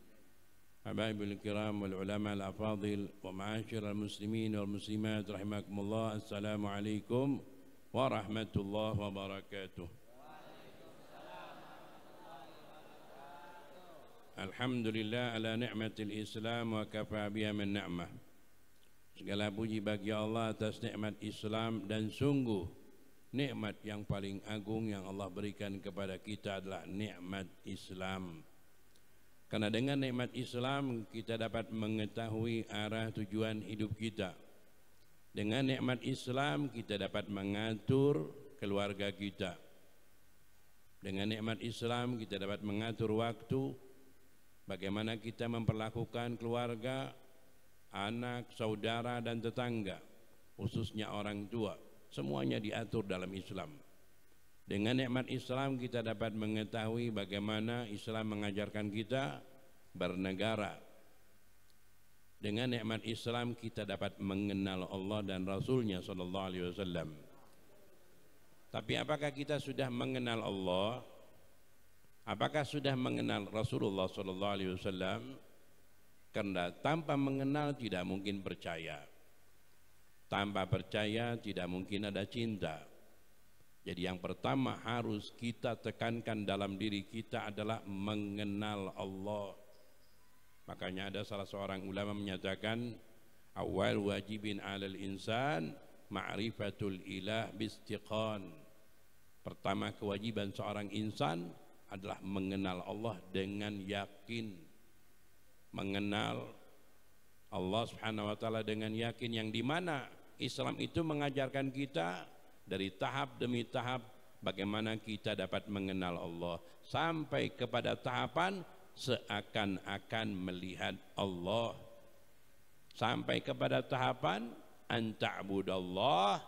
حبايب الكرام والعلماء الأفاضل ومعاشر المسلمين والمسلمات رحمكم الله السلام عليكم ورحمة الله وبركاته الحمد لله على نعمة الإسلام وكفى بها من نعمة. Segala puji bagi Allah atas nikmat Islam dan sungguh nikmat yang paling agung yang Allah berikan kepada kita adalah nikmat Islam. Karena dengan nikmat Islam kita dapat mengetahui arah tujuan hidup kita. Dengan nikmat Islam kita dapat mengatur keluarga kita. Dengan nikmat Islam kita dapat mengatur waktu, bagaimana kita memperlakukan keluarga, anak, saudara dan tetangga, khususnya orang tua, semuanya diatur dalam Islam. Dengan nikmat Islam kita dapat mengetahui bagaimana Islam mengajarkan kita bernegara. Dengan nikmat Islam kita dapat mengenal Allah dan Rasulnya sallallahu alaihi wasallam. Tapi apakah kita sudah mengenal Allah? Apakah sudah mengenal Rasulullah sallallahu alaihi wasallam? Karena tanpa mengenal tidak mungkin percaya. Tanpa percaya tidak mungkin ada cinta. Jadi yang pertama harus kita tekankan dalam diri kita adalah mengenal Allah. Makanya ada salah seorang ulama menyatakan awal wajibin 'alal insan ma'rifatul ilah bistiqan. Pertama kewajiban seorang insan adalah mengenal Allah dengan yakin. Mengenal Allah Subhanahu wa taala dengan yakin, yang dimana Islam itu mengajarkan kita dari tahap demi tahap bagaimana kita dapat mengenal Allah sampai kepada tahapan seakan-akan melihat Allah, sampai kepada tahapan anta'budallah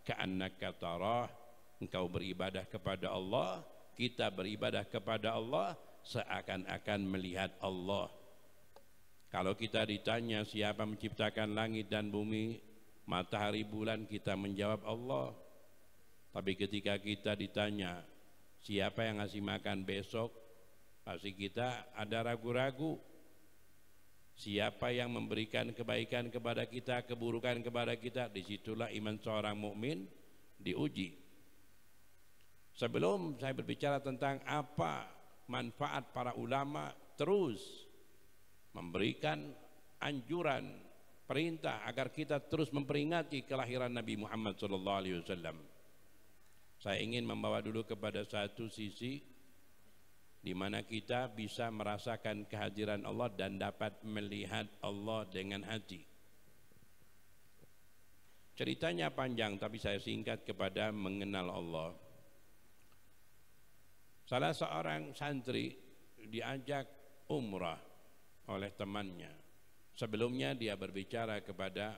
ka'annaka tarah, engkau beribadah kepada Allah, kita beribadah kepada Allah seakan-akan melihat Allah. Kalau kita ditanya siapa menciptakan langit dan bumi, matahari, bulan, kita menjawab Allah. Tapi ketika kita ditanya siapa yang ngasih makan besok, pasti kita ada ragu-ragu. Siapa yang memberikan kebaikan kepada kita, keburukan kepada kita, disitulah iman seorang mukmin diuji. Sebelum saya berbicara tentang apa manfaat para ulama, terus memberikan anjuran, perintah agar kita terus memperingati kelahiran Nabi Muhammad SAW. Saya ingin membawa dulu kepada satu sisi di mana kita bisa merasakan kehadiran Allah dan dapat melihat Allah dengan hati. Ceritanya panjang tapi saya singkat kepada mengenal Allah. Salah seorang santri diajak umrah oleh temannya. Sebelumnya dia berbicara kepada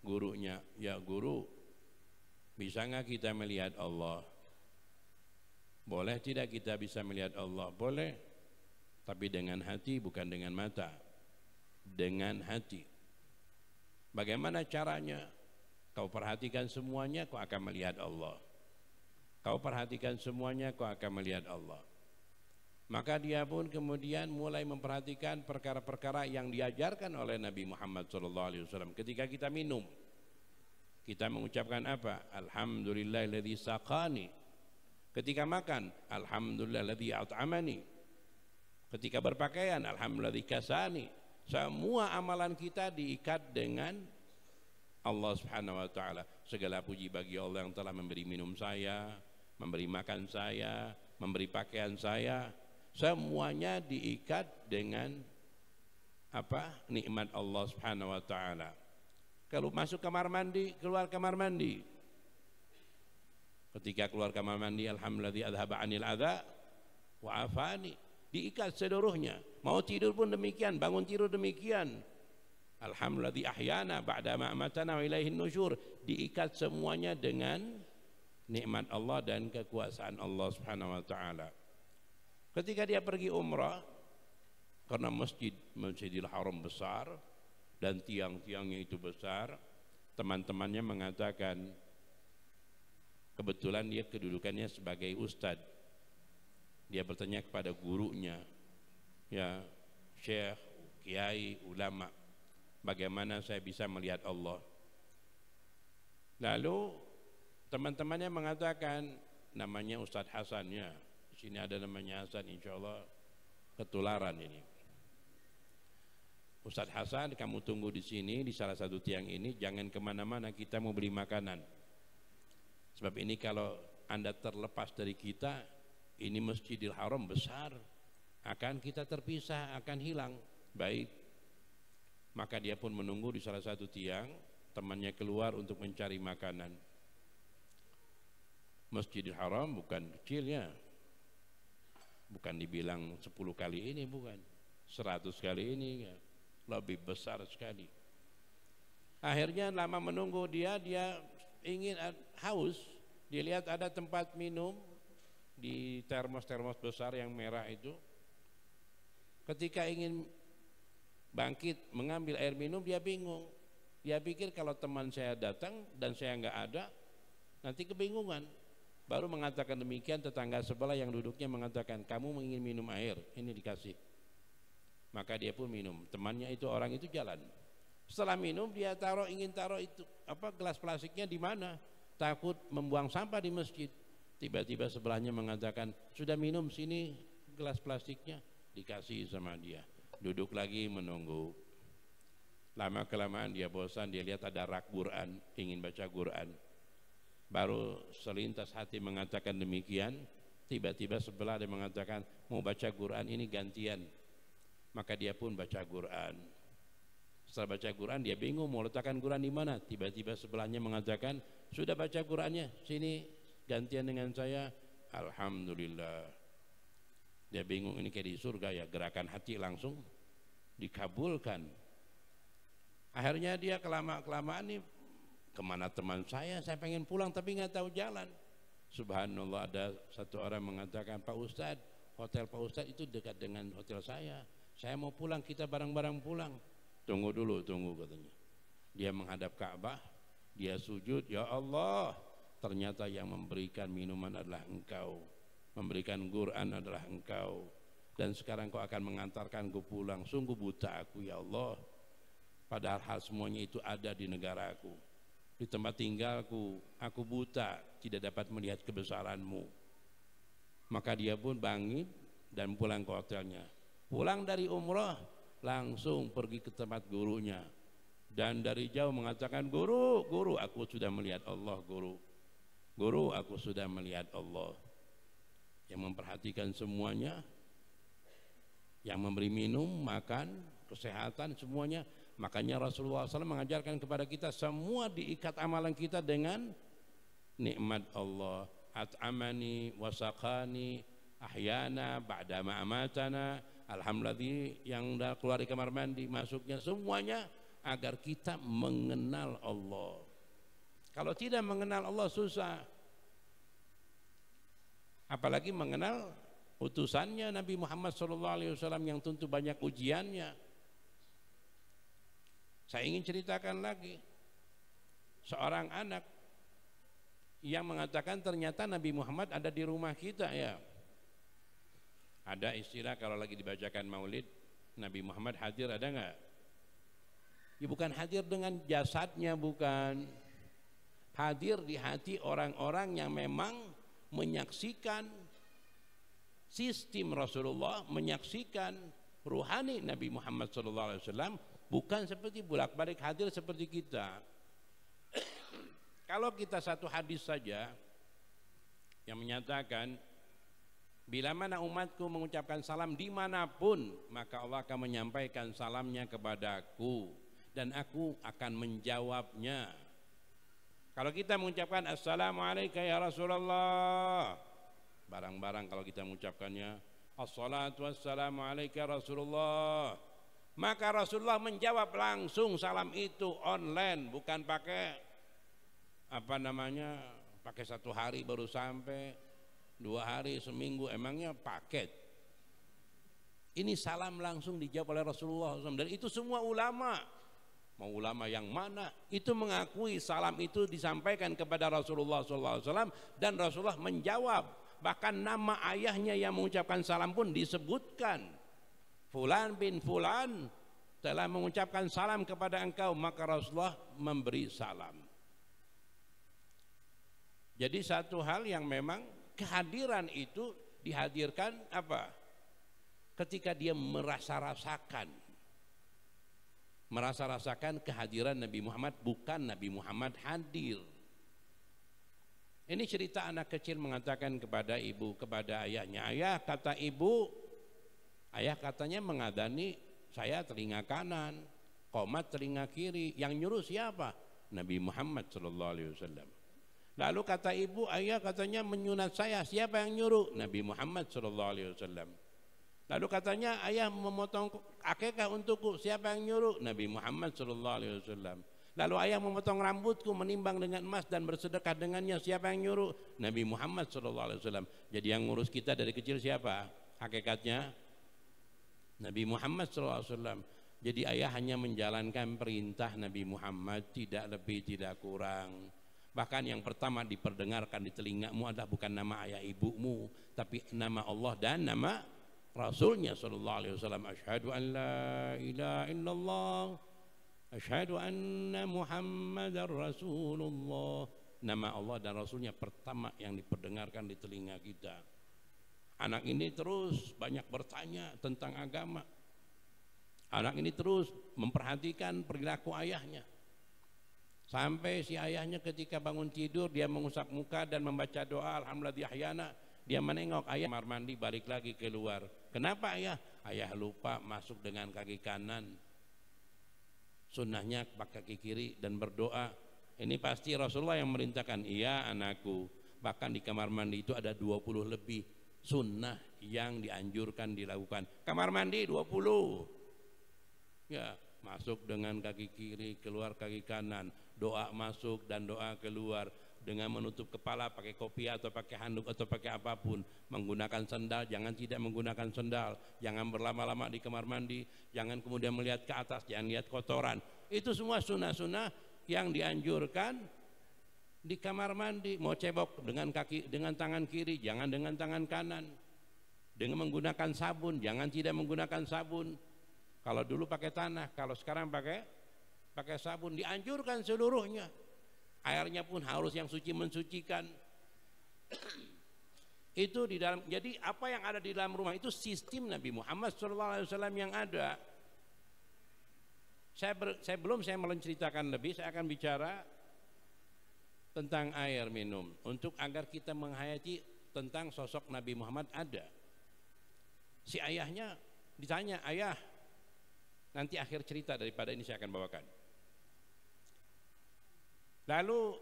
gurunya, ya guru, bisa nggak kita melihat Allah? Boleh tidak kita bisa melihat Allah? Boleh, tapi dengan hati bukan dengan mata. Dengan hati. Bagaimana caranya? Kau perhatikan semuanya, kau akan melihat Allah. Kau perhatikan semuanya, kau akan melihat Allah. Maka dia pun kemudian mulai memperhatikan perkara-perkara yang diajarkan oleh Nabi Muhammad SAW. Ketika kita minum, kita mengucapkan apa? Alhamdulillahilladzi saqani. Ketika makan, alhamdulillahilladzi at'amani. Ketika berpakaian, alhamdulilladzi kasani. Semua amalan kita diikat dengan Allah Subhanahu wa taala. Segala puji bagi Allah yang telah memberi minum saya, memberi makan saya, memberi pakaian saya. Semuanya diikat dengan apa? Nikmat Allah Subhanahu wa taala. Kalau masuk kamar mandi, keluar kamar mandi. Ketika keluar kamar mandi, alhamdulillah adhaba 'anil adza wa afani. Diikat seluruhnya. Mau tidur pun demikian, bangun tidur demikian. Alhamdulillah ahyana ba'da ma amatana wa ilaihin nusyur. Diikat semuanya dengan nikmat Allah dan kekuasaan Allah Subhanahu wa taala. Ketika dia pergi umrah, karena Masjidil Haram besar dan tiang-tiangnya itu besar, teman-temannya mengatakan, kebetulan dia kedudukannya sebagai ustadz. Dia bertanya kepada gurunya, ya syekh, kiai, ulama, bagaimana saya bisa melihat Allah? Lalu teman-temannya mengatakan, namanya Ustadz Hasan, ya di sini ada namanya Hasan, insya Allah ketularan ini. Ustadz Hasan, kamu tunggu di sini di salah satu tiang ini, jangan kemana-mana, kita mau beli makanan. Sebab ini kalau Anda terlepas dari kita, ini Masjidil Haram besar, akan kita terpisah, akan hilang. Baik, maka dia pun menunggu di salah satu tiang, temannya keluar untuk mencari makanan. Masjidil Haram bukan kecilnya, bukan dibilang 10 kali ini, bukan 100 kali ini, ya. Lebih besar sekali. Akhirnya lama menunggu dia ingin haus, dia lihat ada tempat minum di termos-termos besar yang merah itu. Ketika ingin bangkit mengambil air minum, dia bingung. Dia pikir kalau teman saya datang dan saya nggak ada, nanti kebingungan. Baru mengatakan demikian, tetangga sebelah yang duduknya mengatakan, kamu ingin minum air, ini dikasih. Maka dia pun minum. Temannya itu, orang itu jalan. Setelah minum dia ingin taruh itu gelas plastiknya di mana? Takut membuang sampah di masjid. Tiba-tiba sebelahnya mengatakan, sudah minum, sini gelas plastiknya. Dikasih sama dia. Duduk lagi menunggu. Lama kelamaan dia bosan, dia lihat ada rak Quran, ingin baca Quran. Baru selintas hati mengatakan demikian, tiba-tiba sebelah dia mengatakan, mau baca Quran ini gantian. Maka dia pun baca Quran. Setelah baca Quran dia bingung mau letakkan Quran di mana. Tiba-tiba sebelahnya mengatakan, sudah baca Qurannya, sini gantian dengan saya. Alhamdulillah. Dia bingung, ini kayak di surga ya, gerakan hati langsung dikabulkan. Akhirnya dia kelamaan nih, kemana teman saya pengen pulang tapi nggak tahu jalan. Subhanallah, ada satu orang mengatakan, Pak Ustadz, hotel Pak Ustadz itu dekat dengan hotel saya mau pulang, kita bareng-bareng pulang. Tunggu dulu, tunggu katanya. Dia menghadap Ka'bah, dia sujud, ya Allah, ternyata yang memberikan minuman adalah Engkau, memberikan Quran adalah Engkau, dan sekarang Kau akan mengantarkanku pulang. Sungguh buta aku ya Allah, padahal semuanya itu ada di negaraku, di tempat tinggalku. Aku buta, tidak dapat melihat kebesaran-Mu. Maka dia pun bangkit dan pulang ke hotelnya. Pulang dari umrah langsung pergi ke tempat gurunya, dan dari jauh mengatakan, guru, aku sudah melihat Allah, guru, aku sudah melihat Allah. Yang memperhatikan semuanya, yang memberi minum, makan, kesehatan, semuanya. Makanya Rasulullah SAW mengajarkan kepada kita, semua diikat amalan kita dengan nikmat Allah. At'amani wasaqani ahyana ba'da ma amatana. Alhamdulillah, yang udah keluar di kamar mandi, masuknya, semuanya agar kita mengenal Allah. Kalau tidak mengenal Allah susah. Apalagi mengenal utusannya Nabi Muhammad SAW yang tentu banyak ujiannya. Saya ingin ceritakan lagi seorang anak yang mengatakan ternyata Nabi Muhammad ada di rumah kita, ya. Ada istilah kalau lagi dibacakan maulid, Nabi Muhammad hadir, ada nggak? Ya bukan hadir dengan jasadnya, bukan. Hadir di hati orang-orang yang memang menyaksikan sistem Rasulullah, menyaksikan ruhani Nabi Muhammad SAW, bukan seperti bolak-balik hadir seperti kita. Kalau kita satu hadis saja yang menyatakan, bila mana umatku mengucapkan salam dimanapun, maka Allah akan menyampaikan salamnya kepadaku dan aku akan menjawabnya. Kalau kita mengucapkan assalamualaikum ya Rasulullah, barang-barang kalau kita mengucapkannya assalatu wassalamu alaika Rasulullah, maka Rasulullah menjawab langsung salam itu online, bukan pakai pakai 1 hari baru sampai, 2 hari, seminggu, emangnya paket. Ini salam langsung dijawab oleh Rasulullah SAW. Dan itu semua ulama, mau ulama yang mana, itu mengakui salam itu disampaikan kepada Rasulullah SAW, dan Rasulullah menjawab. Bahkan nama ayahnya yang mengucapkan salam pun disebutkan, Fulan bin Fulan telah mengucapkan salam kepada engkau, maka Rasulullah memberi salam. Jadi satu hal yang memang kehadiran itu dihadirkan apa? Ketika dia merasa-rasakan kehadiran Nabi Muhammad, bukan Nabi Muhammad hadir. Ini cerita anak kecil mengatakan kepada ibu, kepada ayahnya, ayah, kata ibu, ayah katanya mengadani saya telinga kanan, qomat telinga kiri, yang nyuruh siapa? Nabi Muhammad SAW. Lalu kata ibu, ayah katanya menyunat saya, siapa yang nyuruh? Nabi Muhammad SAW. Lalu katanya ayah memotong akikah untukku, siapa yang nyuruh? Nabi Muhammad SAW. Lalu ayah memotong rambutku, menimbang dengan emas dan bersedekah dengannya, siapa yang nyuruh? Nabi Muhammad SAW. Jadi yang ngurus kita dari kecil siapa? Hakikatnya Nabi Muhammad SAW. Jadi ayah hanya menjalankan perintah Nabi Muhammad, tidak lebih tidak kurang. Bahkan yang pertama diperdengarkan di telingamu adalah bukan nama ayah ibumu, tapi nama Allah dan nama Rasulnya sallallahu alaihi wasallam. Asyhadu an la ilaha illallah, asyhadu anna Muhammadar Rasulullah. Nama Allah dan Rasulnya pertama yang diperdengarkan di telinga kita. Anak ini terus banyak bertanya tentang agama. Anak ini terus memperhatikan perilaku ayahnya. Sampai si ayahnya ketika bangun tidur, dia mengusap muka dan membaca doa alhamdulillah diahyana. Dia menengok ayah kamar mandi, balik lagi keluar. Kenapa ayah? Ayah lupa masuk dengan kaki kanan, sunnahnya pakai kaki kiri dan berdoa. Ini pasti Rasulullah yang merintahkan. Iya anakku. Bahkan di kamar mandi itu ada 20 lebih sunnah yang dianjurkan dilakukan. Kamar mandi 20. Ya, masuk dengan kaki kiri, keluar kaki kanan, doa masuk dan doa keluar, dengan menutup kepala pakai kopiah atau pakai handuk atau pakai apapun, menggunakan sendal, jangan tidak menggunakan sendal, jangan berlama-lama di kamar mandi, jangan kemudian melihat ke atas, jangan lihat kotoran. Itu semua sunnah-sunnah yang dianjurkan di kamar mandi. Mau cebok dengan kaki, dengan tangan kiri, jangan dengan tangan kanan. Dengan menggunakan sabun, jangan tidak menggunakan sabun. Kalau dulu pakai tanah, kalau sekarang pakai sabun, dianjurkan seluruhnya. Airnya pun harus yang suci mensucikan. Itu di dalam. Jadi apa yang ada di dalam rumah itu sistem Nabi Muhammad SAW yang ada. Sebelum saya menceritakan lebih, saya akan bicara tentang air minum untuk agar kita menghayati tentang sosok Nabi Muhammad ada. Si ayahnya ditanya, ayah, nanti akhir cerita daripada ini saya akan bawakan. Lalu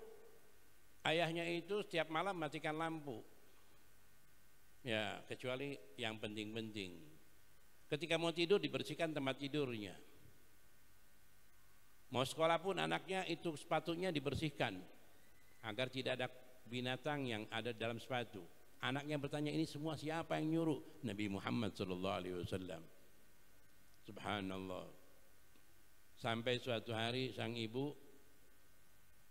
ayahnya itu setiap malam matikan lampu. Ya, kecuali yang penting-penting. Ketika mau tidur dibersihkan tempat tidurnya. Mau sekolah pun anaknya itu sepatunya dibersihkan agar tidak ada binatang yang ada dalam sepatu. Anaknya bertanya, ini semua siapa yang nyuruh? Nabi Muhammad SAW. Subhanallah. Sampai suatu hari sang ibu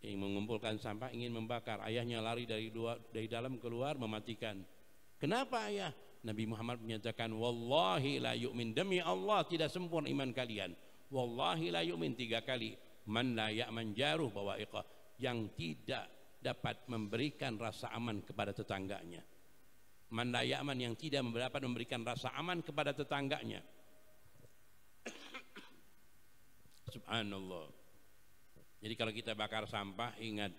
yang mengumpulkan sampah ingin membakar, ayahnya lari dari dalam keluar mematikan. Kenapa ayah? Nabi Muhammad menyatakan wallahi la yu'min, demi Allah tidak sempurna iman kalian. Wallahi la yu'min 3 kali. Man la ya'man jaruh bawa'iqah, yang tidak dapat memberikan rasa aman kepada tetangganya. Man la ya'man, yang tidak dapat memberikan rasa aman kepada tetangganya. Subhanallah. Jadi kalau kita bakar sampah, ingat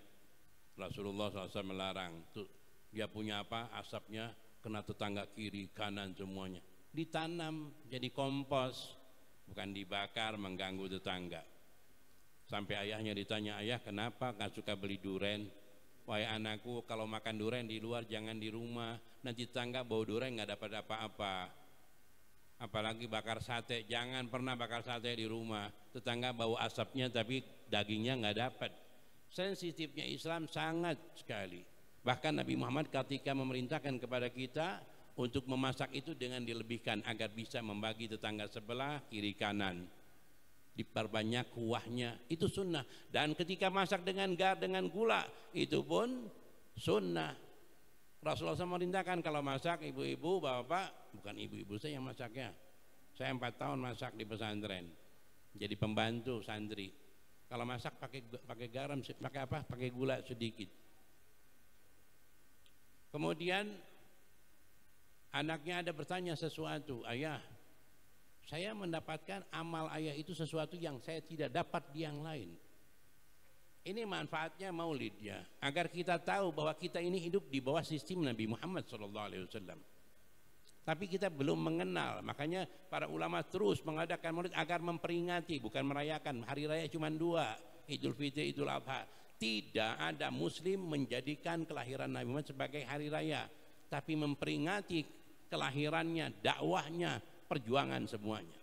Rasulullah SAW melarang. Tuh, dia punya apa? Asapnya kena tetangga kiri, kanan semuanya. Ditanam jadi kompos, bukan dibakar mengganggu tetangga. Sampai ayahnya ditanya, ayah kenapa gak suka beli duren? Wahai anakku, kalau makan duren di luar jangan di rumah, nanti tetangga bau duren gak dapat apa-apa. Apalagi bakar sate, jangan pernah bakar sate di rumah, tetangga bau asapnya tapi dagingnya gak dapat. Sensitifnya Islam sangat sekali. Bahkan Nabi Muhammad ketika memerintahkan kepada kita untuk memasak itu dengan dilebihkan agar bisa membagi tetangga sebelah kiri kanan, diperbanyak kuahnya, itu sunnah. Dan ketika masak dengan dengan gula itu pun sunnah. Rasulullah SAW memerintahkan kalau masak ibu-ibu, bapak, bukan ibu-ibu saya yang masaknya, saya 4 tahun masak di pesantren jadi pembantu santri. Kalau masak pakai garam, pakai apa? Pakai gula sedikit. Kemudian anaknya ada bertanya sesuatu, ayah, saya mendapatkan amal ayah itu sesuatu yang saya tidak dapat di yang lain. Ini manfaatnya maulidnya, agar kita tahu bahwa kita ini hidup di bawah sistem Nabi Muhammad SAW. Tapi kita belum mengenal, makanya para ulama terus mengadakan maulid agar memperingati, bukan merayakan. Hari raya cuma 2, Idul Fitri, Idul Adha. Tidak ada muslim menjadikan kelahiran Nabi Muhammad sebagai hari raya, tapi memperingati kelahirannya, dakwahnya, perjuangan semuanya.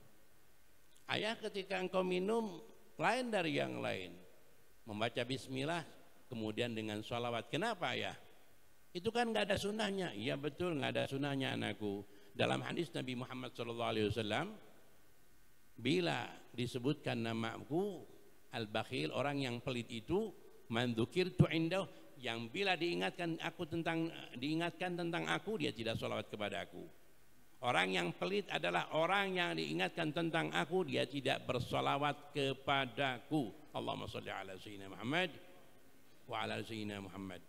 Ayah, ketika engkau minum lain dari yang lain, membaca bismillah kemudian dengan sholawat. Kenapa ayah? Itu kan nggak ada sunnahnya. Iya betul, nggak ada sunnahnya anakku. Dalam hadis Nabi Muhammad SAW, bila disebutkan namaku al-bakhil, orang yang pelit itu, man dzukirtu indahu, yang bila diingatkan tentang aku dia tidak sholawat kepada aku. Orang yang pelit adalah orang yang diingatkan tentang aku dia tidak bersolawat kepadaku. Allahumma sholli ala sayyidina Muhammad wa ala sayyidina Muhammad.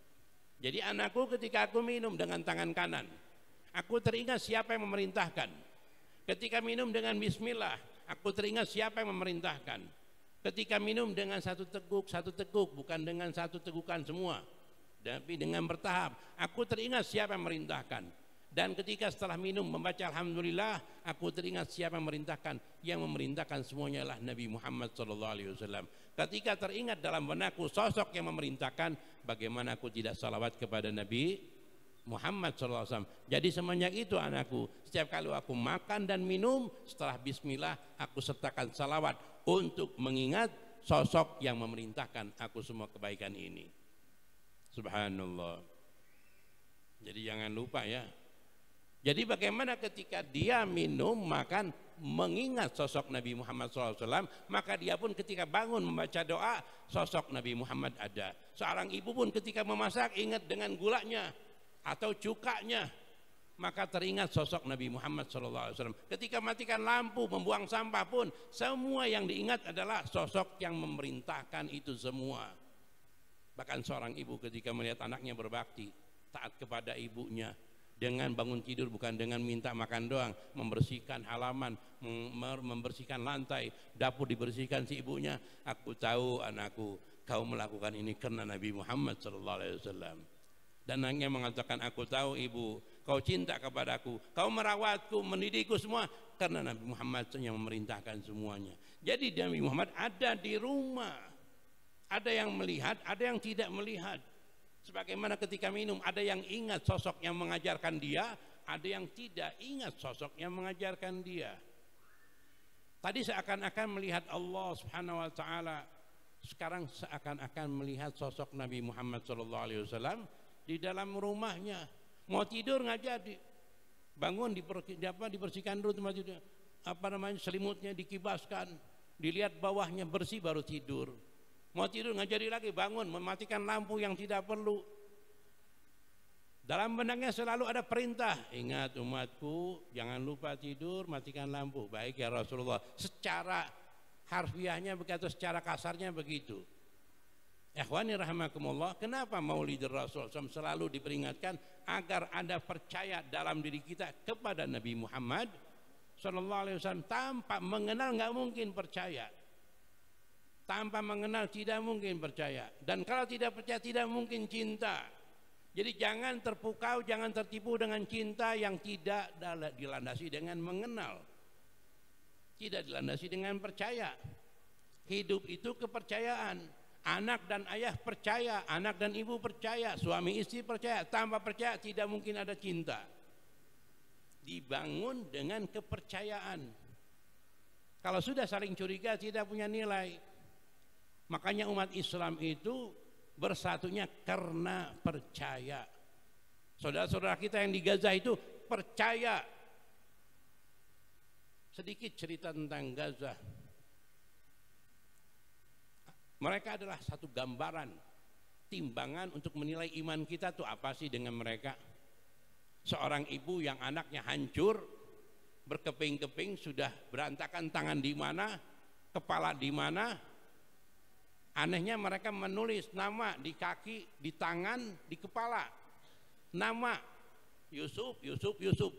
Jadi anakku, ketika aku minum dengan tangan kanan, aku teringat siapa yang memerintahkan. Ketika minum dengan bismillah, aku teringat siapa yang memerintahkan. Ketika minum dengan satu teguk, bukan dengan satu tegukan semua, tapi dengan bertahap, aku teringat siapa yang memerintahkan. Dan ketika setelah minum membaca alhamdulillah, aku teringat siapa yang memerintahkan. Yang memerintahkan semuanya adalah Nabi Muhammad SAW. Ketika teringat dalam benakku sosok yang memerintahkan, bagaimana aku tidak salawat kepada Nabi Muhammad SAW. Jadi semenjak itu anakku, setiap kali aku makan dan minum, setelah bismillah aku sertakan salawat untuk mengingat sosok yang memerintahkan aku semua kebaikan ini. Subhanallah. Jadi jangan lupa ya. Jadi bagaimana ketika dia minum, makan, mengingat sosok Nabi Muhammad SAW, maka dia pun ketika bangun membaca doa, sosok Nabi Muhammad ada. Seorang ibu pun ketika memasak ingat dengan gulanya atau cukanya, maka teringat sosok Nabi Muhammad SAW. Ketika matikan lampu, membuang sampah pun, semua yang diingat adalah sosok yang memerintahkan itu semua. Bahkan seorang ibu ketika melihat anaknya berbakti, taat kepada ibunya, dengan bangun tidur, bukan dengan minta makan doang, membersihkan halaman, membersihkan lantai, dapur dibersihkan si ibunya. Aku tahu anakku, kau melakukan ini karena Nabi Muhammad SAW. Dan anaknya mengatakan, aku tahu ibu, kau cinta kepadaku, kau merawatku, mendidikku semua karena Nabi Muhammad yang memerintahkan semuanya. Jadi Nabi Muhammad ada di rumah, ada yang melihat, ada yang tidak melihat. Sebagaimana ketika minum, ada yang ingat sosok yang mengajarkan dia, ada yang tidak ingat sosok yang mengajarkan dia. Tadi seakan-akan melihat Allah Subhanahu wa taala, sekarang seakan-akan melihat sosok Nabi Muhammad SAW di dalam rumahnya. Mau tidur nggak jadi, bangun dibersihkan dulu tempat tidur, selimutnya dikibaskan, dilihat bawahnya bersih baru tidur. Mau tidur nggak jadi lagi, bangun mematikan lampu yang tidak perlu. Dalam benaknya selalu ada perintah, ingat umatku, jangan lupa tidur, matikan lampu. Baik ya Rasulullah. Secara harfiahnya begitu, secara kasarnya begitu. Ikhwani rahimakumullah, kenapa Maulid Rasul selalu diperingatkan agar Anda percaya dalam diri kita kepada Nabi Muhammad sallallahu alaihi wasallam. Tanpa mengenal nggak mungkin percaya. Tanpa mengenal tidak mungkin percaya. Dan kalau tidak percaya tidak mungkin cinta. Jadi jangan terpukau, jangan tertipu dengan cinta yang tidak dilandasi dengan mengenal. Tidak dilandasi dengan percaya. Hidup itu kepercayaan. Anak dan ayah percaya, anak dan ibu percaya, suami istri percaya. Tanpa percaya tidak mungkin ada cinta. Dibangun dengan kepercayaan. Kalau sudah saling curiga tidak punya nilai. Makanya umat Islam itu bersatunya karena percaya. Saudara-saudara kita yang di Gaza itu percaya. Sedikit cerita tentang Gaza. Mereka adalah satu gambaran, timbangan untuk menilai iman kita tuh apa sih dengan mereka. Seorang ibu yang anaknya hancur, berkeping-keping, sudah berantakan, tangan di mana, kepala di mana. Anehnya mereka menulis nama di kaki, di tangan, di kepala. Nama Yusuf, Yusuf, Yusuf.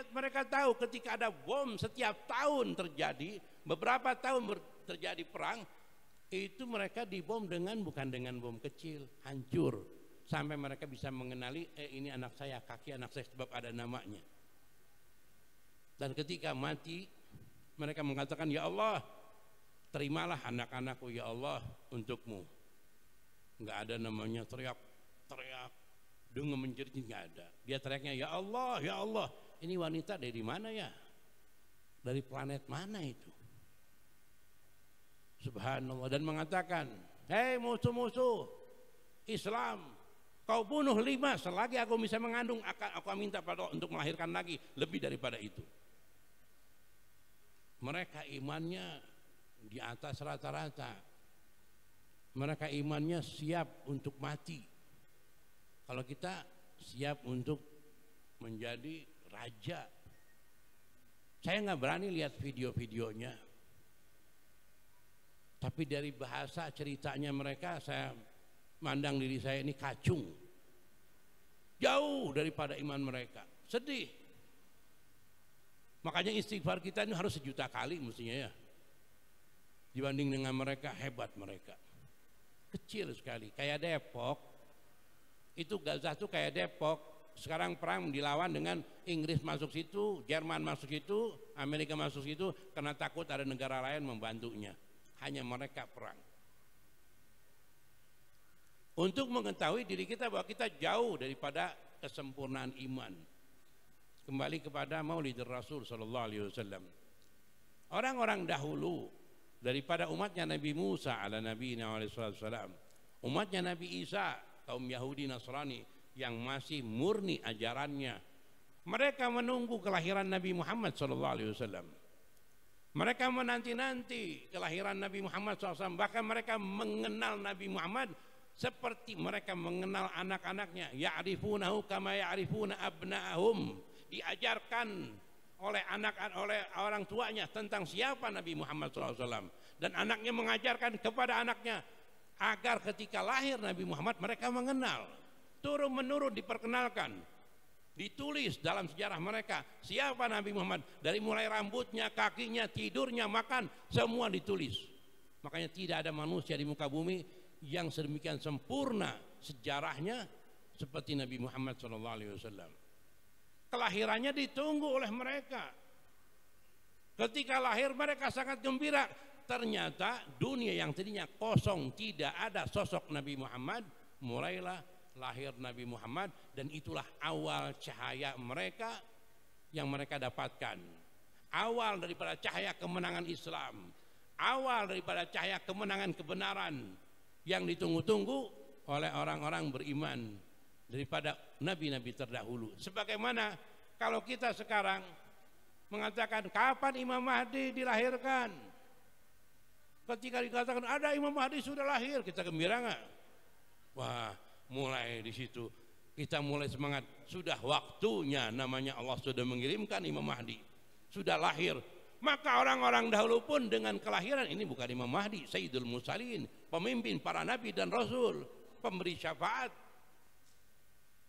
Mereka tahu ketika ada bom setiap tahun terjadi, beberapa tahun terjadi perang, itu mereka dibom bukan dengan bom kecil, hancur. Sampai mereka bisa mengenali, ini anak saya, kaki anak saya sebab ada namanya. Dan ketika mati, mereka mengatakan, ya Allah, terimalah anak-anakku ya Allah untukmu. Enggak ada namanya teriak dengan menjerit, enggak ada. Dia teriaknya ya Allah, ya Allah. Ini wanita dari mana ya? Dari planet mana itu? Subhanallah. Dan mengatakan, hei musuh-musuh Islam, kau bunuh 5 selagi aku bisa mengandung, aku minta pada Allah untuk melahirkan lagi lebih daripada itu. Mereka imannya di atas rata-rata. Mereka imannya siap untuk mati. Kalau kita siap untuk menjadi raja. Saya nggak berani lihat video-videonya. Tapi dari bahasa ceritanya mereka, saya mandang diri saya ini kacung. Jauh daripada iman mereka. Sedih. Makanya istighfar kita ini harus 1 juta kali mestinya ya. Dibanding dengan mereka, hebat mereka. Kecil sekali, kayak Depok. Itu Gaza tuh kayak Depok. Sekarang perang dilawan dengan Inggris masuk situ, Jerman masuk situ, Amerika masuk situ, karena takut ada negara lain membantunya. Hanya mereka perang. Untuk mengetahui diri kita bahwa kita jauh daripada kesempurnaan iman. Kembali kepada Maulid Rasul sallallahu alaihi wasallam. Orang-orang dahulu daripada umatnya Nabi Musa ala nabiyina alaihi wasallam, umatnya Nabi Isa, kaum Yahudi Nasrani yang masih murni ajarannya, mereka menunggu kelahiran Nabi Muhammad sallallahu alaihi wasallam. Mereka menanti-nanti kelahiran Nabi Muhammad SAW. Bahkan mereka mengenal Nabi Muhammad seperti mereka mengenal anak-anaknya. Ya'rifunahu kama ya'rifuna abna'ahum. Diajarkan oleh orang tuanya tentang siapa Nabi Muhammad SAW. Dan anaknya mengajarkan kepada anaknya agar ketika lahir Nabi Muhammad mereka mengenal. Turun-menurun diperkenalkan. Ditulis dalam sejarah mereka siapa Nabi Muhammad, dari mulai rambutnya, kakinya, tidurnya, makan, semua ditulis. Makanya tidak ada manusia di muka bumi yang sedemikian sempurna sejarahnya seperti Nabi Muhammad SAW. Kelahirannya ditunggu oleh mereka. Ketika lahir mereka sangat gembira. Ternyata dunia yang tadinya kosong, tidak ada sosok Nabi Muhammad, mulailah lahir Nabi Muhammad, dan itulah awal cahaya mereka yang mereka dapatkan. Awal daripada cahaya kemenangan Islam, awal daripada cahaya kemenangan kebenaran yang ditunggu-tunggu oleh orang-orang beriman daripada nabi-nabi terdahulu. Sebagaimana kalau kita sekarang mengatakan kapan Imam Mahdi dilahirkan, ketika dikatakan ada Imam Mahdi sudah lahir, kita gembira nggak? Wah, mulai di situ kita mulai semangat. Sudah waktunya, namanya Allah sudah mengirimkan Imam Mahdi, sudah lahir. Maka orang-orang dahulu pun dengan kelahiran ini, bukan Imam Mahdi, Sayyidul Mursalin, pemimpin para nabi dan rasul, pemberi syafaat.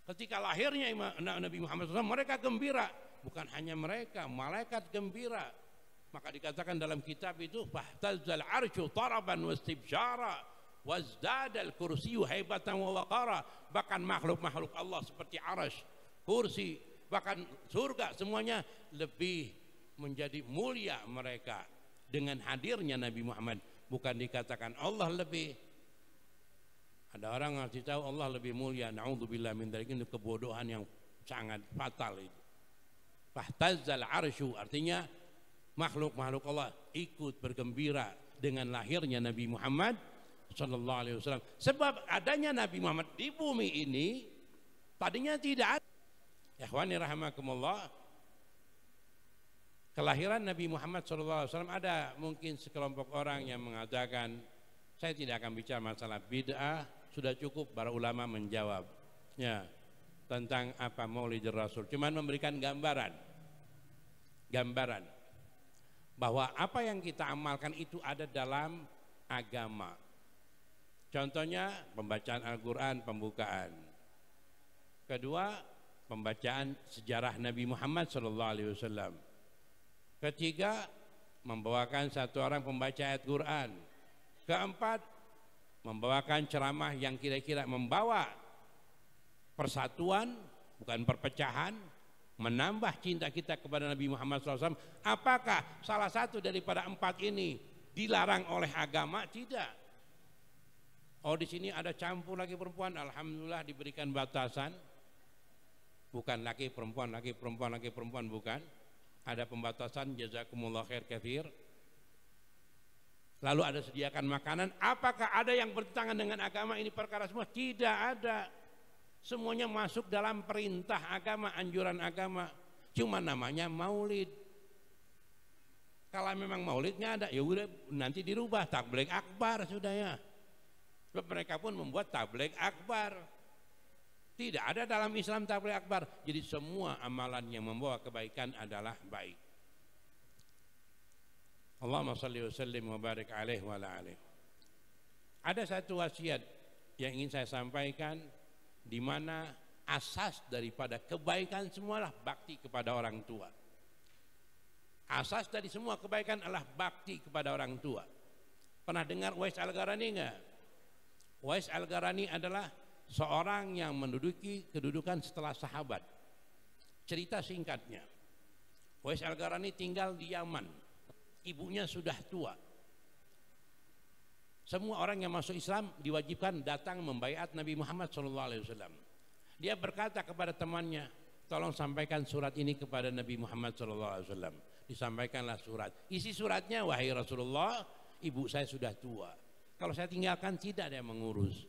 Ketika lahirnya Nabi Muhammad SAW, mereka gembira. Bukan hanya mereka, malaikat gembira. Maka dikatakan dalam kitab itu, fahtazzal arsyu taraban wastibsyara wazdadal kursiyyu haibatan wa waqara. Bahkan makhluk-makhluk Allah seperti arsy, kursi, bahkan surga semuanya lebih menjadi mulia mereka dengan hadirnya Nabi Muhammad. Bukan dikatakan Allah lebih. Ada orang ngasih tahu Allah lebih mulia, naudzubillah min dzalik, itu kebodohan yang sangat fatal itu. Fahtazzal arsyu artinya makhluk-makhluk Allah ikut bergembira dengan lahirnya Nabi Muhammad sallallahu alaihi wasallam. Sebab adanya Nabi Muhammad di bumi ini tadinya tidak ada. Ikhwani rahimakumullah. Kelahiran Nabi Muhammad sallallahu alaihi wasallam, ada mungkin sekelompok orang yang mengatakan, saya tidak akan bicara masalah bid'ah, sudah cukup para ulama menjawab ya tentang apa Maulid Rasul. Cuman memberikan gambaran bahwa apa yang kita amalkan itu ada dalam agama. Contohnya pembacaan Al-Quran, pembukaan. Kedua, pembacaan sejarah Nabi Muhammad SAW. Ketiga, membawakan satu orang pembaca ayat Quran. Keempat, membawakan ceramah yang kira-kira membawa persatuan, bukan perpecahan, menambah cinta kita kepada Nabi Muhammad SAW. Apakah salah satu daripada empat ini dilarang oleh agama? Tidak. Oh, di sini ada campur laki perempuan, alhamdulillah diberikan batasan. Bukan laki perempuan, laki perempuan, laki perempuan, bukan. Ada pembatasan, jazakumullah khair katsir. Lalu ada sediakan makanan. Apakah ada yang bertentangan dengan agama ini perkara semua? Tidak ada. Semuanya masuk dalam perintah agama, anjuran agama. Cuma namanya maulid. Kalau memang maulidnya ada, ya udah nanti dirubah tabligh akbar sudah ya. Sebab mereka pun membuat tabligh akbar. Tidak ada dalam Islam tabligh akbar. Jadi semua amalan yang membawa kebaikan adalah baik. Allahumma shalli wa sallim wa barik alaihi wa ala alihi. Ada satu wasiat yang ingin saya sampaikan, di mana asas daripada kebaikan semualah bakti kepada orang tua. Asas dari semua kebaikan adalah bakti kepada orang tua. Pernah dengar Uwais Al-Qarani enggak? Uwais Al-Qarani adalah seorang yang menduduki kedudukan setelah sahabat. Cerita singkatnya, Uwais Al-Qarani tinggal di Yaman. Ibunya sudah tua. Semua orang yang masuk Islam diwajibkan datang membaiat Nabi Muhammad SAW. Dia berkata kepada temannya, tolong sampaikan surat ini kepada Nabi Muhammad SAW. Disampaikanlah surat. Isi suratnya, wahai Rasulullah, ibu saya sudah tua. Kalau saya tinggalkan tidak ada yang mengurus.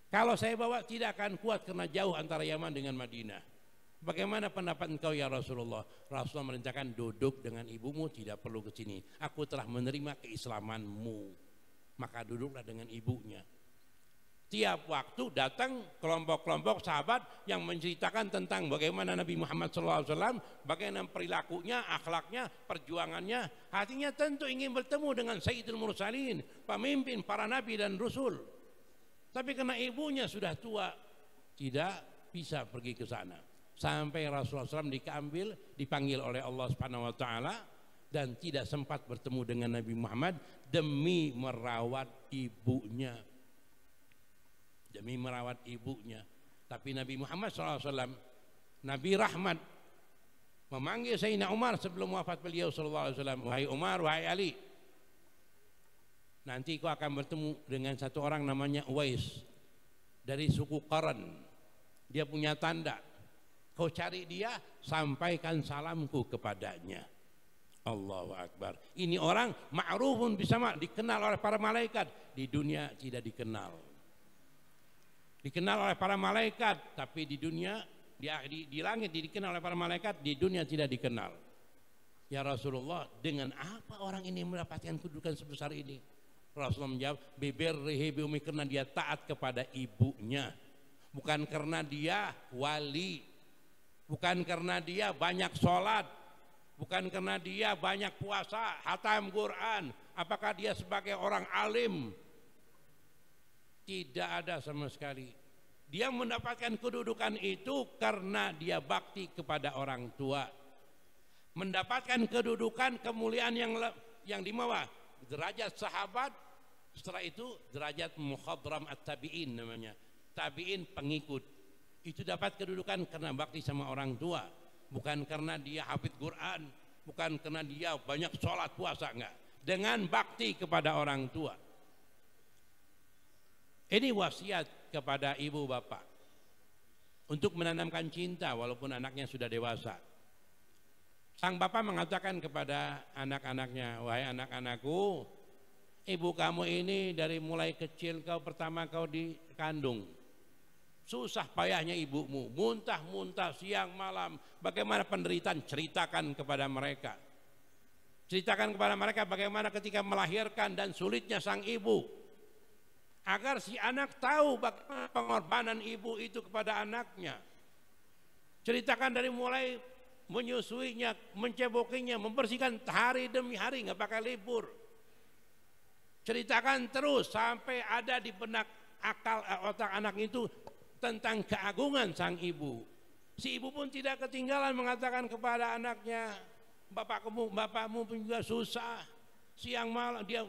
Kalau saya bawa tidak akan kuat karena jauh antara Yaman dengan Madinah. Bagaimana pendapat engkau ya Rasulullah? Rasulullah merintahkan, duduk dengan ibumu, tidak perlu ke sini. Aku telah menerima keislamanmu. Maka duduklah dengan ibunya. Tiap waktu datang kelompok-kelompok sahabat yang menceritakan tentang bagaimana Nabi Muhammad SAW, bagaimana perilakunya, akhlaknya, perjuangannya. Hatinya tentu ingin bertemu dengan Sayyidul Mursalin, pemimpin para nabi dan rasul. Tapi karena ibunya sudah tua, tidak bisa pergi ke sana. Sampai Rasulullah SAW dipanggil oleh Allah Subhanahu Wa Taala dan tidak sempat bertemu dengan Nabi Muhammad demi merawat ibunya. Demi merawat ibunya. Tapi Nabi Muhammad SAW, Nabi Rahmat, memanggil Sayyidina Umar sebelum wafat beliau SAW. Wahai Umar, wahai Ali, nanti kau akan bertemu dengan satu orang namanya Uwais dari suku Qaran. Dia punya tanda. Kau cari dia, sampaikan salamku kepadanya. Allahu Akbar. Ini orang ma'rufun bisama, dikenal oleh para malaikat. Di dunia tidak dikenal. Dikenal oleh para malaikat, tapi di dunia, di langit dikenal oleh para malaikat, di dunia tidak dikenal. Ya Rasulullah, dengan apa orang ini mendapatkan kedudukan sebesar ini? Rasulullah menjawab, bibirrihi biumi, karena dia taat kepada ibunya. bukan karena dia wali, bukan karena dia banyak sholat, bukan karena dia banyak puasa, hatam Quran, apakah dia sebagai orang alim. Tidak ada sama sekali. Dia mendapatkan kedudukan itu karena dia bakti kepada orang tua, mendapatkan kedudukan kemuliaan yang di bawah derajat sahabat. Setelah itu derajat mukhadram at-tabi'in namanya, tabi'in pengikut. Itu dapat kedudukan karena bakti sama orang tua, bukan karena dia hafidz Quran, bukan karena dia banyak sholat puasa, enggak, dengan bakti kepada orang tua. Ini wasiat kepada ibu bapak untuk menanamkan cinta walaupun anaknya sudah dewasa. Sang bapak mengatakan kepada anak-anaknya, wahai anak-anakku, ibu kamu ini dari mulai kecil pertama kau dikandung, susah payahnya ibumu, muntah-muntah siang malam, bagaimana penderitaan, ceritakan kepada mereka. Ceritakan kepada mereka bagaimana ketika melahirkan dan sulitnya sang ibu, agar si anak tahu bagaimana pengorbanan ibu itu kepada anaknya. Ceritakan dari mulai menyusuinya, mencebokinya, membersihkan hari demi hari, nggak pakai libur. Ceritakan terus sampai ada di benak otak anak itu tentang keagungan sang ibu. Si ibu pun tidak ketinggalan mengatakan kepada anaknya, bapakmu pun juga susah, siang malam dia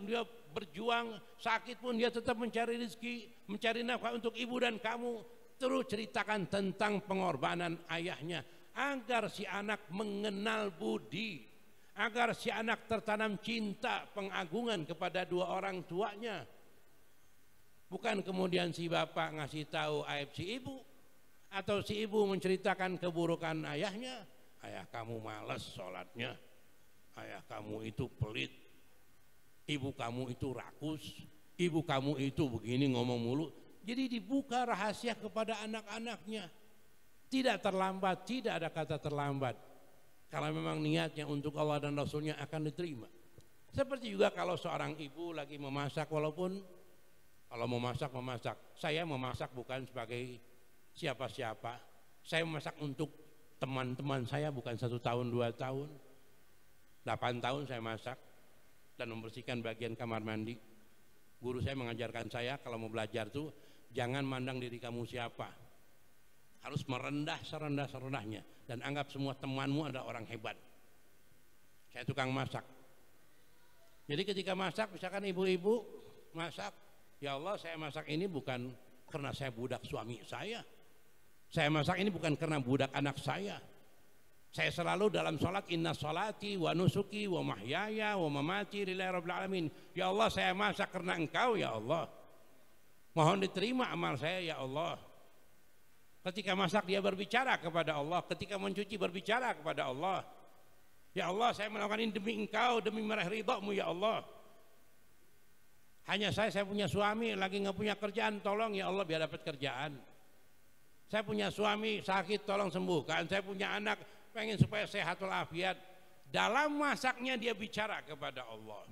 berjuang, sakit pun dia tetap mencari rezeki, mencari nafkah untuk ibu dan kamu. Terus ceritakan tentang pengorbanan ayahnya, agar si anak mengenal budi, agar si anak tertanam cinta, pengagungan kepada dua orang tuanya. Bukan kemudian si bapak ngasih tahu aib si ibu, atau si ibu menceritakan keburukan ayahnya. Ayah kamu malas sholatnya, ayah kamu itu pelit, ibu kamu itu rakus, ibu kamu itu begini ngomong mulu. Jadi dibuka rahasia kepada anak-anaknya. Tidak terlambat, tidak ada kata terlambat. Kalau memang niatnya untuk Allah dan Rasulnya akan diterima. Seperti juga kalau seorang ibu lagi memasak, walaupun kalau memasak. Saya memasak bukan sebagai siapa-siapa. Saya memasak untuk teman-teman saya, bukan 1 tahun, 2 tahun. 8 tahun saya masak dan membersihkan bagian kamar mandi. Guru saya mengajarkan saya kalau mau belajar tuh jangan mandang diri kamu siapa. Harus merendah serendah-serendahnya dan anggap semua temanmu adalah orang hebat. Saya tukang masak. Jadi ketika masak, misalkan ibu-ibu masak, ya Allah saya masak ini bukan karena saya budak suami saya. Saya masak ini bukan karena budak anak saya. Saya selalu dalam sholat, inna sholati wa nusuki wa mahyaya wa mamati lillahi rabbil alamin. Ya Allah saya masak karena engkau ya Allah. Mohon diterima amal saya ya Allah. Ketika masak dia berbicara kepada Allah, ketika mencuci berbicara kepada Allah. Ya Allah saya melakukan ini demi engkau, demi meraih ridhamu ya Allah. Hanya saya punya suami lagi nggak punya kerjaan, tolong ya Allah biar dapat kerjaan. Saya punya suami sakit, tolong sembuhkan. Saya punya anak pengen supaya sehat walafiat. Dalam masaknya dia bicara kepada Allah,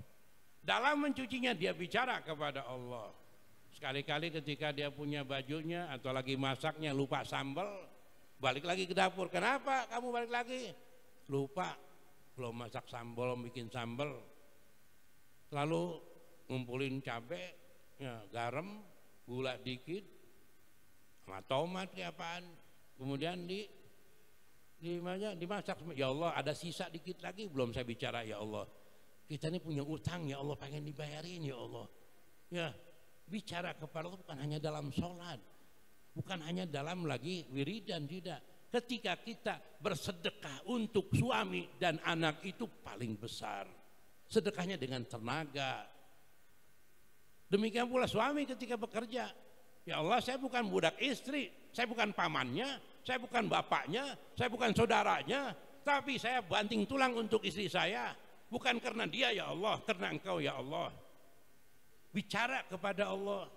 dalam mencucinya dia bicara kepada Allah. Sekali-kali ketika dia punya bajunya atau lagi masaknya lupa sambal, balik lagi ke dapur. Kenapa kamu balik lagi? Lupa, belum masak sambal, belum bikin sambal. Lalu ngumpulin cabai, ya, garam, gula dikit, sama tomat kayak apaan. Kemudian dimasak. Ya Allah ada sisa dikit lagi, belum saya bicara ya Allah. Kita ini punya utang ya Allah, pengen dibayarin ya Allah. Ya, bicara kepada Allah bukan hanya dalam sholat, bukan hanya dalam lagi wiridan, tidak. Ketika kita bersedekah untuk suami dan anak itu paling besar. Sedekahnya dengan tenaga. Demikian pula suami ketika bekerja. Ya Allah saya bukan budak istri, saya bukan pamannya, saya bukan bapaknya, saya bukan saudaranya, tapi saya banting tulang untuk istri saya. Bukan karena dia ya Allah, karena engkau ya Allah. Bicara kepada Allah.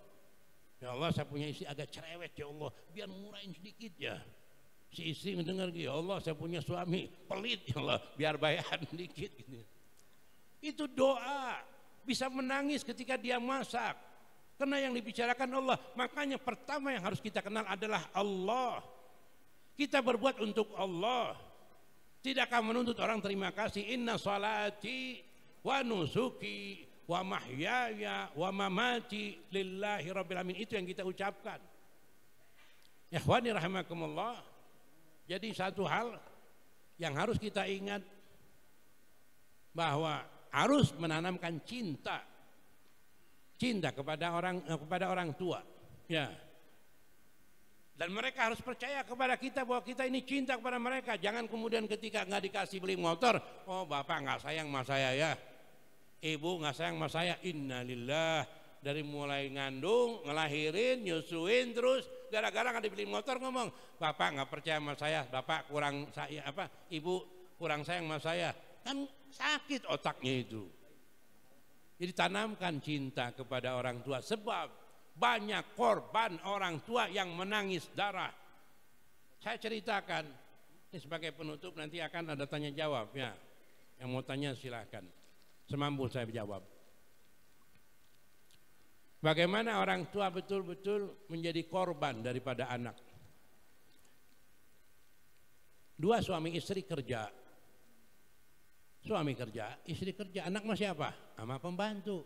Ya Allah saya punya istri agak cerewet ya Allah, biar murahin sedikit ya. Si istri mendengar ya Allah saya punya suami pelit ya Allah, biar bayaran sedikit gitu. Itu doa. Bisa menangis ketika dia masak. Karena yang dibicarakan Allah. Makanya pertama yang harus kita kenal adalah Allah. Kita berbuat untuk Allah. Tidak akan menuntut orang terima kasih. Inna salati wa nusuki wa mahyaya wa mamati lillahi rabbil alamin. Itu yang kita ucapkan. Ikhwani rahimakumullah. Jadi satu hal yang harus kita ingat, bahwa harus menanamkan cinta kepada orang tua, ya. Dan mereka harus percaya kepada kita bahwa kita ini cinta kepada mereka. Jangan kemudian ketika nggak dikasih beli motor, oh bapak nggak sayang sama saya ya, ibu nggak sayang sama saya. Innalillah, dari mulai ngandung, ngelahirin, nyusuin, terus gara-gara nggak dibeli motor ngomong, bapak nggak percaya sama saya, bapak kurang saya ibu kurang sayang sama saya. Kan sakit otaknya itu. Jadi tanamkan cinta kepada orang tua, sebab banyak korban orang tua yang menangis darah. Saya ceritakan, ini sebagai penutup, nanti akan ada tanya jawab ya. Yang mau tanya silahkan, semampu saya jawab. Bagaimana orang tua betul-betul menjadi korban daripada anak. Dua suami istri kerja. Suami kerja, istri kerja, anak masih apa? Sama pembantu.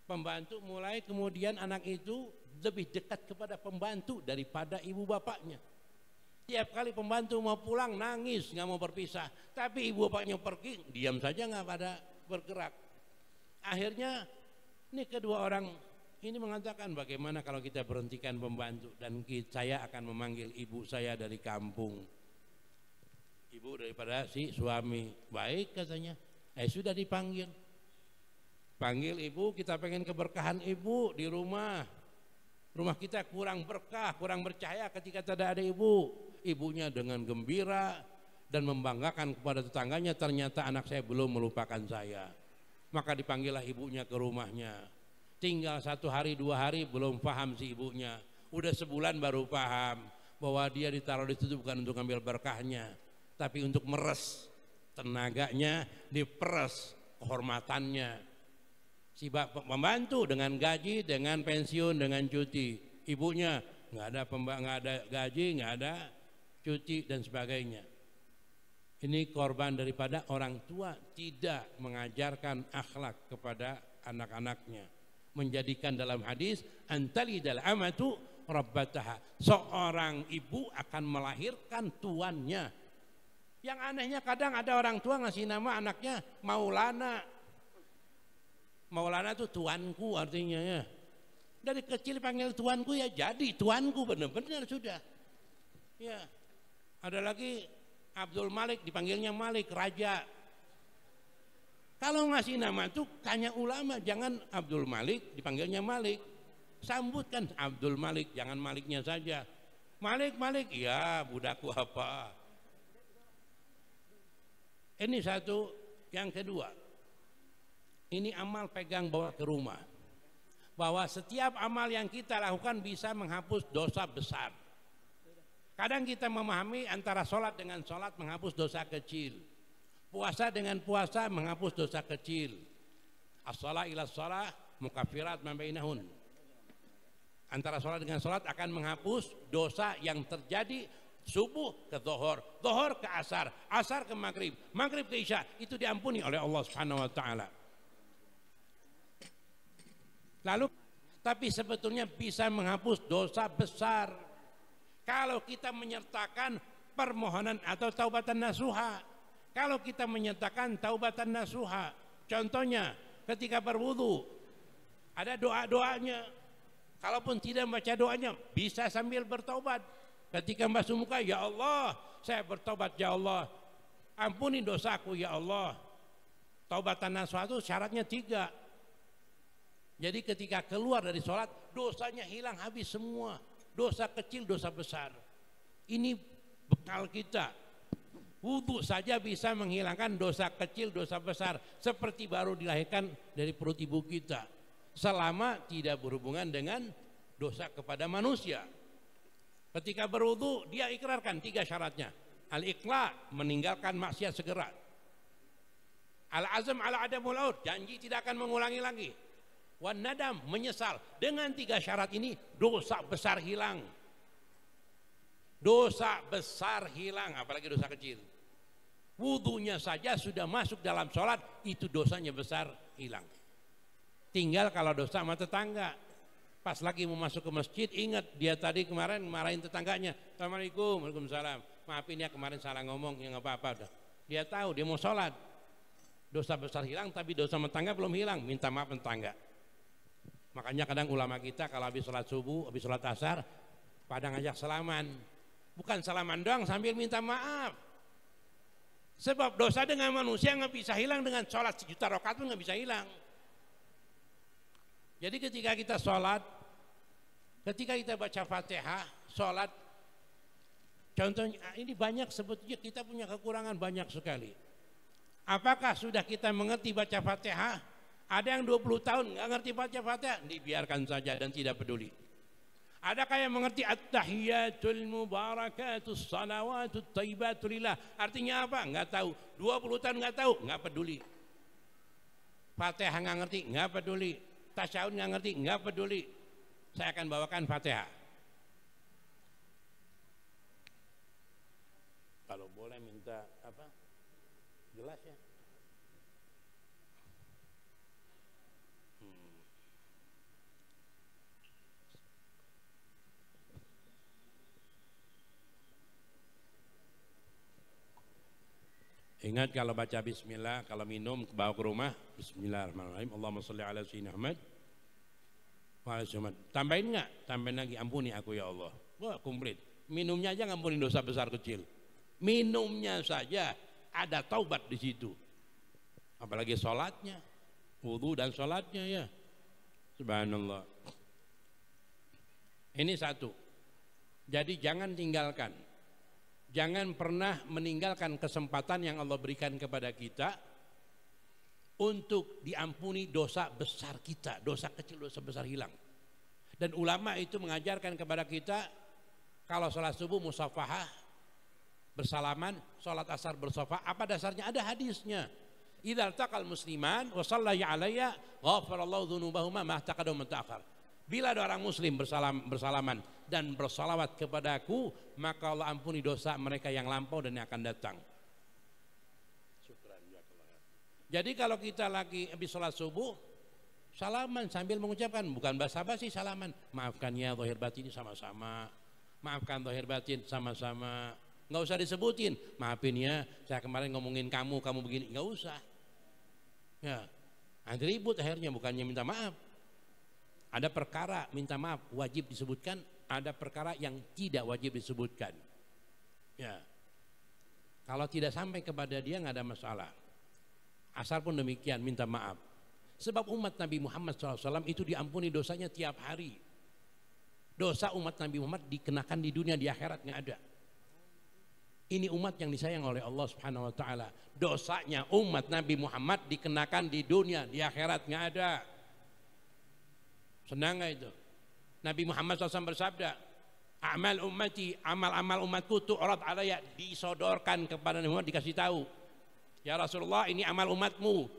Pembantu mulai kemudian anak itu lebih dekat kepada pembantu daripada ibu bapaknya. Tiap kali pembantu mau pulang nangis, nggak mau berpisah. Tapi ibu bapaknya pergi, diam saja nggak pada bergerak. Akhirnya ini kedua orang ini mengatakan, bagaimana kalau kita berhentikan pembantu dan saya akan memanggil ibu saya dari kampung. Ibu daripada si suami. Baik katanya. Sudah dipanggil. Panggil ibu, kita pengen keberkahan ibu di rumah. Rumah kita kurang berkah, kurang bercahaya ketika tidak ada ibu. Ibunya dengan gembira dan membanggakan kepada tetangganya, ternyata anak saya belum melupakan saya. Maka dipanggillah ibunya ke rumahnya. Tinggal 1 hari 2 hari belum paham si ibunya. Udah sebulan baru paham bahwa dia ditaruh di situ bukan untuk ambil berkahnya, tapi untuk meres tenaganya, diperes kehormatannya. Si pembantu dengan gaji, dengan pensiun, dengan cuti. Ibunya nggak ada gaji, nggak ada cuti dan sebagainya. Ini korban daripada orang tua tidak mengajarkan akhlak kepada anak-anaknya. Menjadikan dalam hadis antalidal amatu rabbataha. Seorang ibu akan melahirkan tuannya. Yang anehnya kadang ada orang tua ngasih nama anaknya Maulana. Maulana itu tuanku artinya ya. Dari kecil panggil tuanku ya jadi tuanku, benar-benar sudah. Ya. Ada lagi Abdul Malik, dipanggilnya Malik, raja. Kalau ngasih nama itu tanya ulama, jangan Abdul Malik dipanggilnya Malik. Sambutkan Abdul Malik, jangan Maliknya saja. Malik, ya budakku apa. Ini satu. Yang kedua, ini amal pegang bawa ke rumah. Bahwa setiap amal yang kita lakukan bisa menghapus dosa besar. Kadang kita memahami antara sholat dengan sholat menghapus dosa kecil. Puasa dengan puasa menghapus dosa kecil. As-shalah ila shalah mukaffirat ma bainahun. Antara sholat dengan sholat akan menghapus dosa yang terjadi subuh ke zuhur, zuhur ke asar, asar ke maghrib, maghrib ke isya. Itu diampuni oleh Allah Subhanahu wa taala. Lalu tapi sebetulnya bisa menghapus dosa besar kalau kita menyertakan permohonan atau taubatan nasuha. Kalau kita menyertakan taubatan nasuha, contohnya ketika berwudu ada doa-doanya. Kalaupun tidak membaca doanya bisa sambil bertobat. Ketika membasuh muka, ya Allah saya bertobat, ya Allah ampuni dosaku, ya Allah. Taubatan nasuha itu syaratnya 3. Jadi ketika keluar dari sholat, dosanya hilang habis semua. Dosa kecil, dosa besar. Ini bekal kita. Wudu saja bisa menghilangkan dosa kecil, dosa besar. Seperti baru dilahirkan dari perut ibu kita. Selama tidak berhubungan dengan dosa kepada manusia. Ketika berwudu, dia ikrarkan 3 syaratnya. Al-iqla, meninggalkan maksiat segera. Al-azam ala adamul aud, janji tidak akan mengulangi lagi. wan nadam, menyesal. Dengan 3 syarat ini dosa besar hilang. Dosa besar hilang, apalagi dosa kecil. Wudunya saja sudah masuk dalam sholat, itu dosanya besar hilang. Tinggal kalau dosa sama tetangga. Pas lagi mau masuk ke masjid, ingat dia tadi kemarin marahin tetangganya. Assalamualaikum, waalaikumsalam. Maafin ya kemarin salah ngomong, ya nggak apa-apa. Udah. Dia tahu, dia mau sholat. Dosa besar hilang, tapi dosa tetangga belum hilang. Minta maaf tetangga. Makanya kadang ulama kita kalau habis sholat subuh, habis sholat asar, pada ngajak salaman. Bukan salaman doang, sambil minta maaf. Sebab dosa dengan manusia nggak bisa hilang, dengan sholat 1 juta rakaat pun nggak bisa hilang. Jadi ketika kita sholat, ketika kita baca Fatihah, sholat, contohnya ini banyak sebetulnya kita punya kekurangan banyak sekali. Apakah sudah kita mengerti baca Fatihah? Ada yang 20 tahun nggak ngerti baca Fatihah, dibiarkan saja dan tidak peduli. Adakah yang mengerti at-tahiyatul mubarakatus salawatut thayyibatul lillah? Artinya apa? Nggak tahu. 20 tahun nggak tahu, nggak peduli. Fatihah nggak ngerti, nggak peduli. Tasyahud nggak ngerti, nggak peduli. Saya akan bawakan Fatihah. Kalau boleh minta apa? Gelas ya. Ingat kalau baca bismillah, kalau minum bawa ke rumah, bismillahirrahmanirrahim. Allahumma sholli ala sayyidina Muhammad. Tambahin enggak? Tambahin lagi, ampuni aku ya Allah. Wah, komplit. Minumnya aja ngampuni dosa besar kecil. Minumnya saja ada taubat di situ. Apalagi sholatnya, wudu dan sholatnya ya. Subhanallah. Ini satu. Jadi jangan tinggalkan. Jangan pernah meninggalkan kesempatan yang Allah berikan kepada kita untuk diampuni dosa besar kita, dosa kecil, dosa besar hilang. Dan ulama itu mengajarkan kepada kita kalau sholat subuh musafahah, bersalaman, sholat asar bersafah. Apa dasarnya? Ada hadisnya. Idzal taqal musliman wa shallaya alayya ghafarallahu dzunubahuma ma taqaddama wa ta'akhkhar. Bila ada orang muslim bersalaman dan bersalawat kepadaku, maka Allah ampuni dosa mereka yang lampau dan yang akan datang. Jadi kalau kita lagi habis sholat subuh, salaman sambil mengucapkan, bukan basa-basi salaman. Maafkan ya zahir batin sama-sama. Maafkan zahir batin sama-sama. Nggak usah disebutin. Maafin ya, saya kemarin ngomongin kamu begini. Nggak usah. Ya, nanti ribut akhirnya, bukannya minta maaf. Ada perkara minta maaf wajib disebutkan, ada perkara yang tidak wajib disebutkan. Ya, kalau tidak sampai kepada dia nggak ada masalah. Asal pun demikian minta maaf. Sebab umat Nabi Muhammad SAW itu diampuni dosanya tiap hari. Dosa umat Nabi Muhammad dikenakan di dunia, di akhirat nggak ada. Ini umat yang disayang oleh Allah Subhanahu Wa Taala. Dosanya umat Nabi Muhammad dikenakan di dunia, di akhirat nggak ada. Senang gak itu? Nabi Muhammad SAW bersabda, amal ummati, amal-amal umatku tu'rad alaya, disodorkan kepada Nabi Muhammad, dikasih tahu. Ya Rasulullah, ini amal umatmu.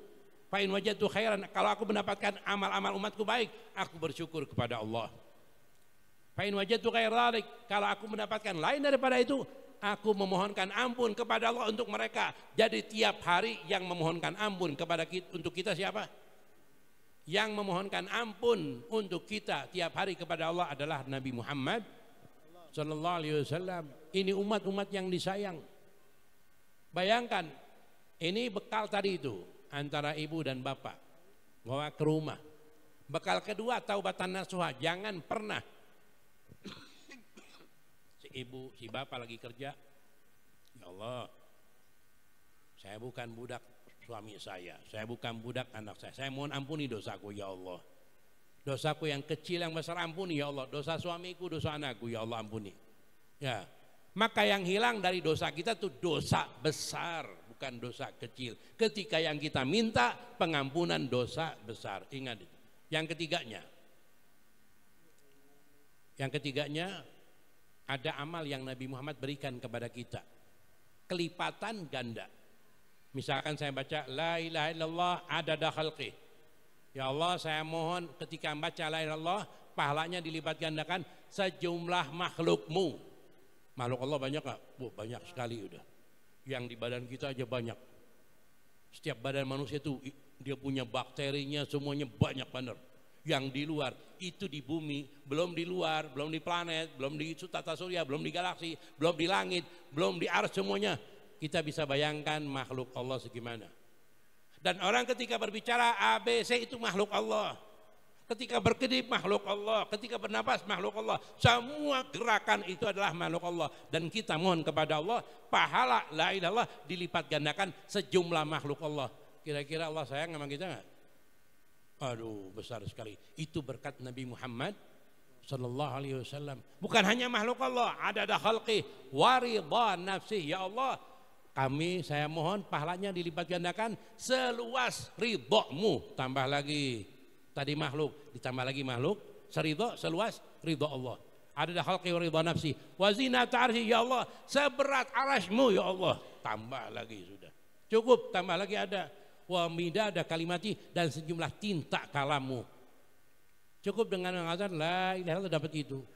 Fa in wajadtu khairan, kalau aku mendapatkan amal-amal umatku baik, aku bersyukur kepada Allah. Fa in wajadtu khairan, kalau aku mendapatkan lain daripada itu, aku memohonkan ampun kepada Allah untuk mereka. Jadi tiap hari yang memohonkan ampun kepada kita, untuk kita siapa? Yang memohonkan ampun untuk kita tiap hari kepada Allah adalah Nabi Muhammad Sallallahu Alaihi Wasallam. Ini umat-umat yang disayang. Bayangkan, ini bekal tadi itu antara ibu dan bapak, bawa ke rumah. Bekal kedua taubatan nasuha, jangan pernah si ibu, si bapak lagi kerja, ya Allah, saya bukan budak suami saya bukan budak anak saya mohon ampuni dosaku ya Allah. Dosaku yang kecil yang besar ampuni ya Allah. Dosa suamiku, dosa anakku ya Allah ampuni. Ya, maka yang hilang dari dosa kita itu dosa besar, bukan dosa kecil. Ketika yang kita minta pengampunan dosa besar, ingat itu. Yang ketiganya ada amal yang Nabi Muhammad berikan kepada kita, kelipatan ganda. Misalkan saya baca la ilaha illallah adada khalqih, Ya Allah, saya mohon ketika membaca la ilaha illallah, pahalanya dilipat gandakan sejumlah makhlukmu. Makhluk Allah banyak gak? Banyak sekali udah. Yang di badan kita aja banyak. Setiap badan manusia itu dia punya bakterinya, semuanya banyak benar. Yang di luar, itu di bumi, belum di luar, belum di planet, belum di tata surya, belum di galaksi, belum di langit, belum di ars, semuanya. Kita bisa bayangkan makhluk Allah segimana. Dan orang ketika berbicara ABC itu makhluk Allah. Ketika berkedip makhluk Allah, ketika bernapas makhluk Allah. Semua gerakan itu adalah makhluk Allah. Dan kita mohon kepada Allah, pahala la ilaha illallah dilipat gandakan sejumlah makhluk Allah. Kira-kira Allah sayang sama kita enggak? Aduh, besar sekali. Itu berkat Nabi Muhammad sallallahu alaihi wasallam. Bukan hanya makhluk Allah, ada khalqi wa ridha nafsi. Ya Allah, saya mohon pahalanya dilipat gandakan seluas ridho-Mu. Tambah lagi tadi makhluk, ditambah lagi makhluk, seridho, seluas ridho Allah. Ada khalqi wa ridha nafsi wa zinata arsy. Ya Allah, seberat arasy-Mu ya Allah. Tambah lagi sudah. Cukup, tambah lagi ada wa midada kalimati, dan sejumlah tinta kalammu. Cukup dengan mengatakan la ilaha illallah dapat itu.